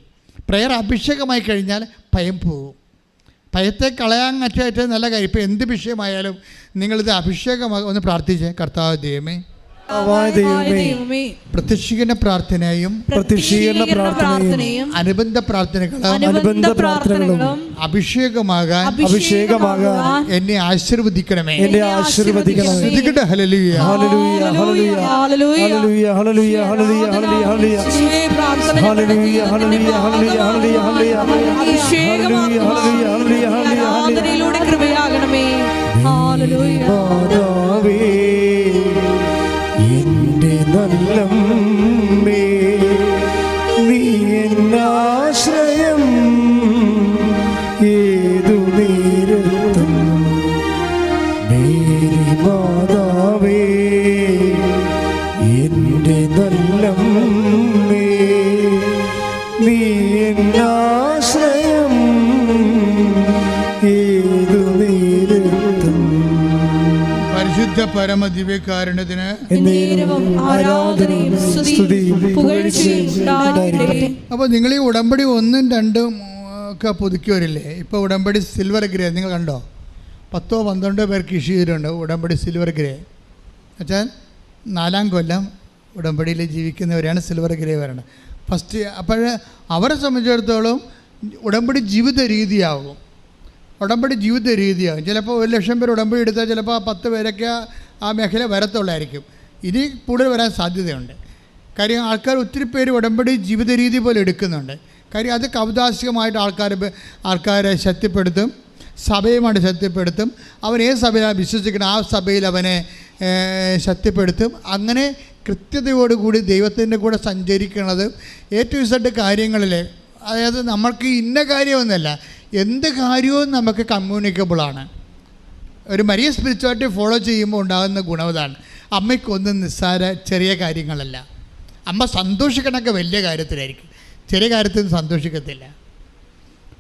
പ്രയർ അഭിഷേകമായി കഴിഞ്ഞാൽ ഭയം പോകും. ഭയത്തെ കളയാൻ ഏറ്റവും നല്ല കാര്യം. ഇപ്പോൾ എന്ത് വിഷയമായാലും നിങ്ങളിത് അഭിഷേകമായി ഒന്ന് പ്രാർത്ഥിച്ചേ. കർത്താവ് ദൈവമേ, പ്രത്യക്ഷീകരണ പ്രാർത്ഥനയും അനുബന്ധ പ്രാർത്ഥനകളും അഭിഷേകമാകാൻ എന്നെ ആശീർവദിക്കണമേ. ശ്രദ്ധിക്കട്ടെ. ഹല്ലേലൂയ, ഹല്ലേലൂയ, ഹല്ലേലൂയ, ഹല്ലേലൂയ, ഹല്ലേലൂയ, ഹല്ലേലൂയ, ഹല്ലേലൂയ, ഹല്ലേലൂയ, ഹല്ലേലൂയ, ആരാധനയിലൂടെ കൃപയാകണമേ. ഹല്ലേലൂയ. എന്റെ നല്ലമ്മേ, നീ എന്നാശ്രയം ഏതു നേരത്തും. മേരി മാതാവേ, എന്റെ നല്ലമ്മേ, നീ എന്നാശ്രയം ഏതു നേരത്തും. പരിശുദ്ധ പരമദിവ്യകാരുണ്യത്തിന് ആരാധനയും സ്തുതിയും പുകഴ്ചയും ഉണ്ടാകട്ടെ. അപ്പോൾ നിങ്ങൾ ഈ ഉടമ്പടി 1, 2 ഒക്കെ പുതുക്കിയവരില്ലേ? ഇപ്പോൾ ഉടമ്പടി സിൽവർ ഗ്രേ നിങ്ങൾ കണ്ടോ? 10-12 പേർക്ക് ഇഷ്യൂ ചെയ്തിട്ടുണ്ട് ഉടമ്പടി സിൽവർ ഗ്രേ. എന്നുവെച്ചാൽ 4ാം കൊല്ലം ഉടമ്പടിയിൽ ജീവിക്കുന്നവരാണ് സിൽവർ ഗ്രേ വരണം ഫസ്റ്റ്. അപ്പോൾ അവരെ സംബന്ധിച്ചിടത്തോളം ഉടമ്പടി ജീവിത രീതിയാകും. ഉടമ്പടി ജീവിത രീതിയാകും. ചിലപ്പോൾ 1,00,000 പേർ ഉടമ്പടി എടുത്താൽ ചിലപ്പോൾ 10 പേരൊക്കെ ആ മേഖല വരത്തുള്ളായിരിക്കും. ഇനി കൂടുതൽ വരാൻ സാധ്യതയുണ്ട്. കാര്യം ആൾക്കാർ ഒത്തിരി പേര് ഉടമ്പടി ജീവിത രീതി പോലെ എടുക്കുന്നുണ്ട്. കാര്യം അത് കൗതാശികമായിട്ട് ആൾക്കാരെ ശക്തിപ്പെടുത്തും, സഭയുമായിട്ട് ശക്തിപ്പെടുത്തും. അവൻ ഏത് സഭയിലാണ് വിശ്വസിക്കണം ആ സഭയിൽ അവനെ ശക്തിപ്പെടുത്തും. അങ്ങനെ കൃത്യതയോടുകൂടി ദൈവത്തിൻ്റെ കൂടെ സഞ്ചരിക്കുന്നത് ഏറ്റവും ഇഷ്ട കാര്യങ്ങളിൽ. അതായത് നമ്മൾക്ക് ഇന്ന കാര്യമൊന്നുമല്ല, എന്ത് കാര്യവും നമുക്ക് കമ്മ്യൂണിക്കബിളാണ്. ഒരു മരിയ സ്പിരിച്വാലിറ്റി ഫോളോ ചെയ്യുമ്പോൾ ഉണ്ടാകുന്ന ഗുണവതാണ്. അമ്മയ്ക്കൊന്നും നിസ്സാര ചെറിയ കാര്യങ്ങളല്ല. അമ്മ സന്തോഷിക്കണമൊക്കെ വലിയ കാര്യത്തിലായിരിക്കും, ചെറിയ കാര്യത്തിൽ സന്തോഷിക്കത്തില്ല.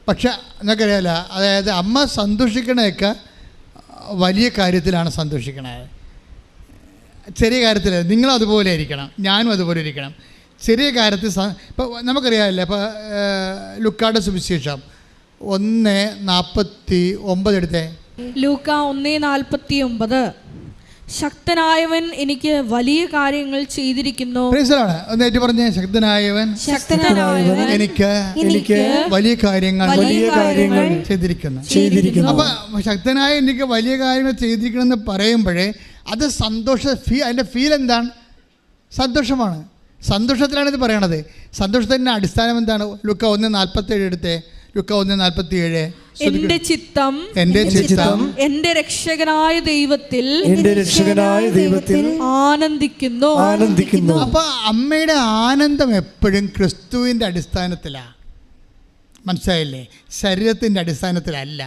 പക്ഷെ എന്നൊക്കെയല്ല, അതായത് അമ്മ സന്തോഷിക്കണതൊക്കെ വലിയ കാര്യത്തിലാണ് സന്തോഷിക്കണത്, ചെറിയ കാര്യത്തിൽ. നിങ്ങളതുപോലെ ഇരിക്കണം, ഞാനും അതുപോലെ ഇരിക്കണം. ചെറിയ കാര്യത്തിൽ ഇപ്പോൾ നമുക്കറിയാമല്ലോ. ഇപ്പോൾ ലുക്കായുടെ സുവിശേഷം 1:49 എടുത്തേ. ലൂക്ക 1:49. ശക്തനായവൻ എനിക്ക് വലിയ കാര്യങ്ങൾ ചെയ്തിരിക്കുന്നു. ഒന്നേറ്റ് പറഞ്ഞേ, ശക്തനായവൻ എനിക്ക് വലിയ കാര്യങ്ങൾ ചെയ്തിരിക്കുന്നു. അപ്പൊ ശക്തനായ എനിക്ക് വലിയ കാര്യങ്ങൾ ചെയ്തിരിക്കണം എന്ന് പറയുമ്പോഴേ അത് അതിൻ്റെ ഫീൽ എന്താണ്? സന്തോഷമാണ്. സന്തോഷത്തിലാണ് ഇത് പറയണത്. സന്തോഷത്തിൻ്റെ അടിസ്ഥാനം എന്താണ്? ലുക്ക 1:47 എടുത്തേ. ലുക്ക 1:47. എന്റെ ചിത്തം എന്റെ രക്ഷകനായ ദൈവത്തിൽ ആനന്ദിക്കുന്നു. അപ്പൊ അമ്മയുടെ ആനന്ദം എപ്പോഴും ക്രിസ്തുവിൻ്റെ അടിസ്ഥാനത്തിലാണ്. മനസ്സിലായില്ലേ? ശരീരത്തിൻ്റെ അടിസ്ഥാനത്തിലല്ല.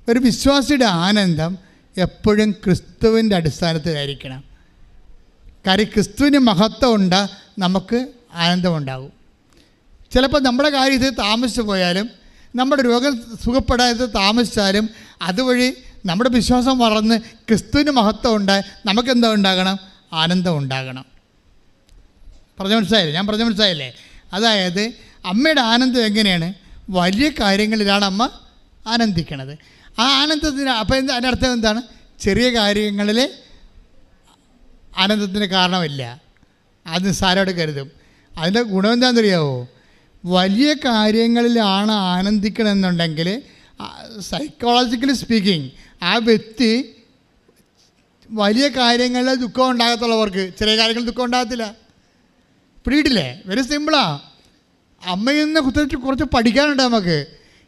ഒരു വിശ്വാസിയുടെ ആനന്ദം എപ്പോഴും ക്രിസ്തുവിൻ്റെ അടിസ്ഥാനത്തിലായിരിക്കണം. കാര്യം ക്രിസ്തുവിന് മഹത്വം ഉണ്ട്, നമുക്ക് ആനന്ദമുണ്ടാകും. ചിലപ്പോൾ നമ്മുടെ കാര്യത്തിൽ താമസിച്ചു പോയാലും, നമ്മുടെ രോഗം സുഖപ്പെടാതെ താമസിച്ചാലും, അതുവഴി നമ്മുടെ വിശ്വാസം വളർന്ന് ക്രിസ്തുവിന് മഹത്വം ഉണ്ടായി നമുക്കെന്താ ഉണ്ടാകണം? ആനന്ദം ഉണ്ടാകണം. ഞാൻ പറഞ്ഞ മനസ്സിലായില്ലേ? അതായത് അമ്മയുടെ ആനന്ദം എങ്ങനെയാണ്? വലിയ കാര്യങ്ങളിലാണ് അമ്മ ആനന്ദിക്കണത്. ആ ആനന്ദത്തിന് അപ്പം അതിൻ്റെ അർത്ഥം എന്താണ്? ചെറിയ കാര്യങ്ങളിൽ ആനന്ദത്തിന് കാരണമില്ല, അത് നിസ്സാരമായിട്ട് കരുതും. അതിൻ്റെ ഗുണം എന്താണെന്നറിയാവോ? വലിയ കാര്യങ്ങളിലാണ് ആനന്ദിക്കണമെന്നുണ്ടെങ്കിൽ സൈക്കോളജിക്കലി സ്പീക്കിംഗ് ആ വ്യക്തി വലിയ കാര്യങ്ങളിൽ ദുഃഖം ഉണ്ടാകത്തുള്ളവർക്ക് ചെറിയ കാര്യങ്ങളിൽ ദുഃഖം ഉണ്ടാകത്തില്ല. പിടിയിട്ടില്ലേ? വെരി സിമ്പിളാ. അമ്മയിൽ നിന്ന് കുറച്ച് പഠിക്കാനുണ്ട് നമുക്ക്.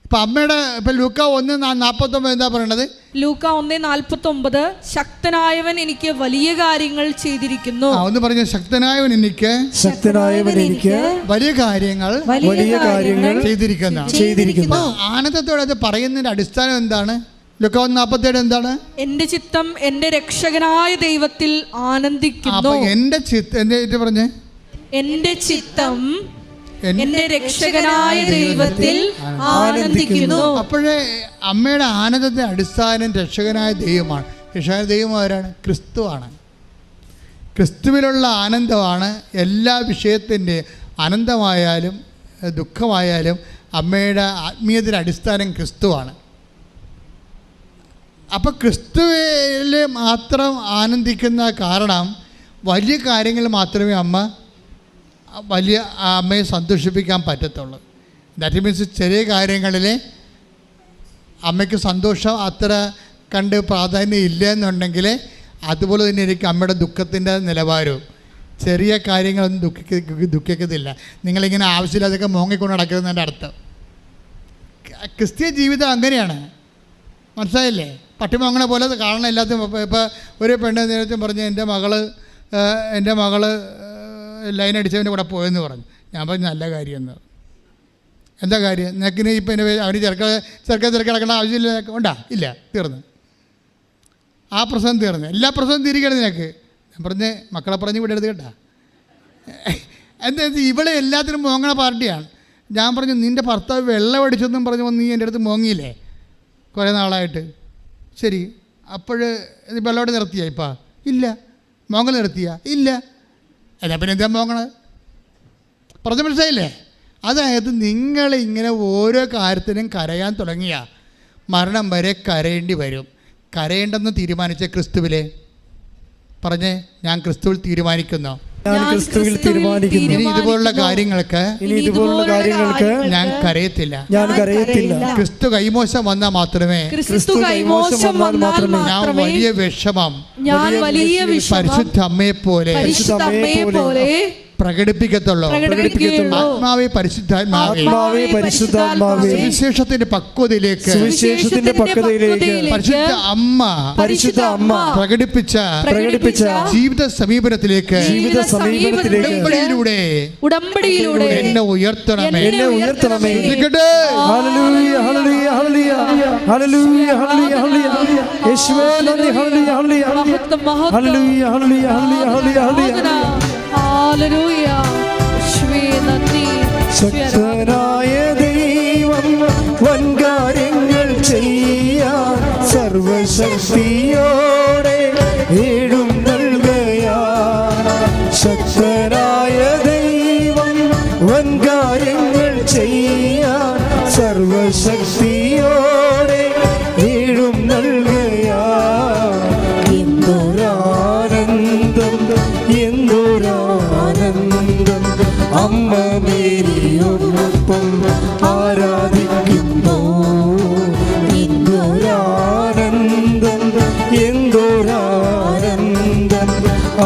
ഇപ്പം അമ്മയുടെ ഇപ്പം ലൂക്ക 1:49 എന്താ പറയണത്? ലൂക്ക 1:49 ശക്തനായവൻ എനിക്ക് വലിയ കാര്യങ്ങൾ ചെയ്തിരിക്കുന്നു. ഒന്ന് പറഞ്ഞു, ശക്തനായവൻ എനിക്ക് വലിയ കാര്യങ്ങൾ ചെയ്തിരിക്കുന്നു. ആനന്ദത്തോടെ അത് പറയുന്നതിന്റെ അടിസ്ഥാനം എന്താണ്? ലൂക്ക 1:47 എന്താണ്? എന്റെ ചിത്തം എന്റെ രക്ഷകനായ ദൈവത്തിൽ ആനന്ദിക്കുന്നു. എന്റെ ചിത്തം പറഞ്ഞേ, എന്റെ ചിത്തം എന്റെ രക്ഷകനായ ദൈവത്തിൽ ആനന്ദിക്കുന്നു. അപ്പോഴേ അമ്മയുടെ ആനന്ദത്തിന്റെ അടിസ്ഥാനം രക്ഷകനായ ദൈവമാണ്. രക്ഷകനായ ദൈവം ആരാണ്? ക്രിസ്തുവാണ്. ക്രിസ്തുവിലുള്ള ആനന്ദമാണ് എല്ലാ വിഷയത്തിൻ്റെ ആനന്ദമായാലും ദുഃഖമായാലും അമ്മയുടെ ആത്മീയതയുടെ അടിസ്ഥാനം ക്രിസ്തുവാണ്. അപ്പോൾ ക്രിസ്തുവിൽ മാത്രം ആനന്ദിക്കുന്ന കാരണം വലിയ കാര്യങ്ങൾ മാത്രമേ അമ്മയെ സന്തോഷിപ്പിക്കാൻ പറ്റത്തുള്ളൂ. ദാറ്റ് മീൻസ് ചെറിയ കാര്യങ്ങളിൽ അമ്മയ്ക്ക് സന്തോഷം അത്ര കണ്ട് പ്രാധാന്യം ഇല്ല എന്നുണ്ടെങ്കിൽ അതുപോലെ തന്നെ എനിക്ക് അമ്മയുടെ ദുഃഖത്തിൻ്റെ നിലവാരവും. ചെറിയ കാര്യങ്ങളൊന്നും ദുഃഖിക്കത്തില്ല. നിങ്ങളിങ്ങനെ ആവശ്യമില്ലാതൊക്കെ മോങ്ങിക്കൊണ്ട് നടക്കുന്നതിൻ്റെ അർത്ഥം. ക്രിസ്തീയ ജീവിതം അങ്ങനെയാണ്, മനസ്സിലായില്ലേ? പട്ടിമോങ്ങണ പോലെ കാണണം എല്ലാത്തും. ഇപ്പോൾ ഒരു പെണ്ണ് നേരത്തെ പറഞ്ഞ് എൻ്റെ മകള് ലൈൻ അടിച്ചവൻ്റെ കൂടെ പോയെന്ന് പറഞ്ഞു. ഞാൻ പറഞ്ഞു നല്ല കാര്യമെന്ന്. എന്താ കാര്യം? നിനക്കിന് ഇപ്പം അവന് ചെറുക്ക കിടക്കേണ്ട ആവശ്യമില്ല ഉണ്ടാ? ഇല്ല, തീർന്നു. ആ പ്രശ്നം തീർന്നു. എല്ലാ പ്രശ്നവും തീരുകയാണ് നിനക്ക്. ഞാൻ പറഞ്ഞ് മക്കളെ പറഞ്ഞ് വിടരുത് കേട്ടാ. എന്താ ഇവളെ എല്ലാത്തിനും മോങ്ങണ പാർട്ടിയാണ്. ഞാൻ പറഞ്ഞു നിൻ്റെ ഭർത്താവ് വെള്ളം അടിച്ചെന്നും പറഞ്ഞു നീ എൻ്റെ അടുത്ത് മോങ്ങിയില്ലേ കുറേ നാളായിട്ട്? ശരി, അപ്പോൾ വെള്ളോട് നിർത്തിയാ? ഇപ്പം ഇല്ല. മോങ്ങൽ നിർത്തിയാ? ഇല്ല. എന്നാ പിന്നെ എന്താ മോങ്ങണത്? പറഞ്ഞ മനസ്സിലായില്ലേ? അതായത് നിങ്ങളിങ്ങനെ ഓരോ കാര്യത്തിനും കരയാൻ തുടങ്ങിയ മരണം വരെ കരയേണ്ടി വരും. കരയേണ്ടെന്ന് തീരുമാനിച്ച ക്രിസ്തുവിലെ പറഞ്ഞേ, ഞാൻ ക്രിസ്തുവിൽ തീരുമാനിക്കുന്നു. ഇനി ഇതുപോലുള്ള കാര്യങ്ങൾക്ക് ഞാൻ കരയത്തില്ല. ക്രിസ്തു കൈമോശം വന്നാൽ മാത്രമേ ഞാൻ വലിയ വിഷമം പരിശുദ്ധ അമ്മയെ പോലെ പ്രകടിപ്പിക്കത്തുള്ളൂ. ആത്മാവേ പരിശുദ്ധാത്മാവേ സുവിശേഷത്തിന്റെ പക്വതയിലേക്ക് പരിശുദ്ധ അമ്മ പ്രകടിപ്പിച്ച ജീവിത സമീപനത്തിലേക്ക് ഉടമ്പടിയിലൂടെ എന്നെ ഉയർത്തണമേ. ശക്തനായ ദൈവം വൻകാര്യങ്ങൾ ചെയ്യാൻ സർവശക്തിയോടെ എഴുന്നള്ളുകയാൽ. ശക്തനായ ദൈവം വൻകാര്യങ്ങൾ ചെയ്യാൻ സർവശക്തിയോടെ എഴുന്നള്ളുകയാൽ. എന്തൊരാനന്ദം അമ്മ മേരിയോടൊപ്പം ആരാധിക്കുന്നു. എന്തൊരാനന്ദം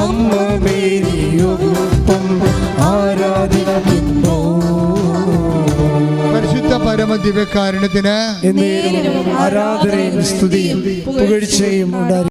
അമ്മ മേരിയോടൊപ്പം ആരാധിക്കുന്നു. പരിശുദ്ധ പരമദിവ്യകാരുണ്യത്തിന് ആരാധനയും സ്തുതിയും പുകഴ്ചയും ഉണ്ടായി.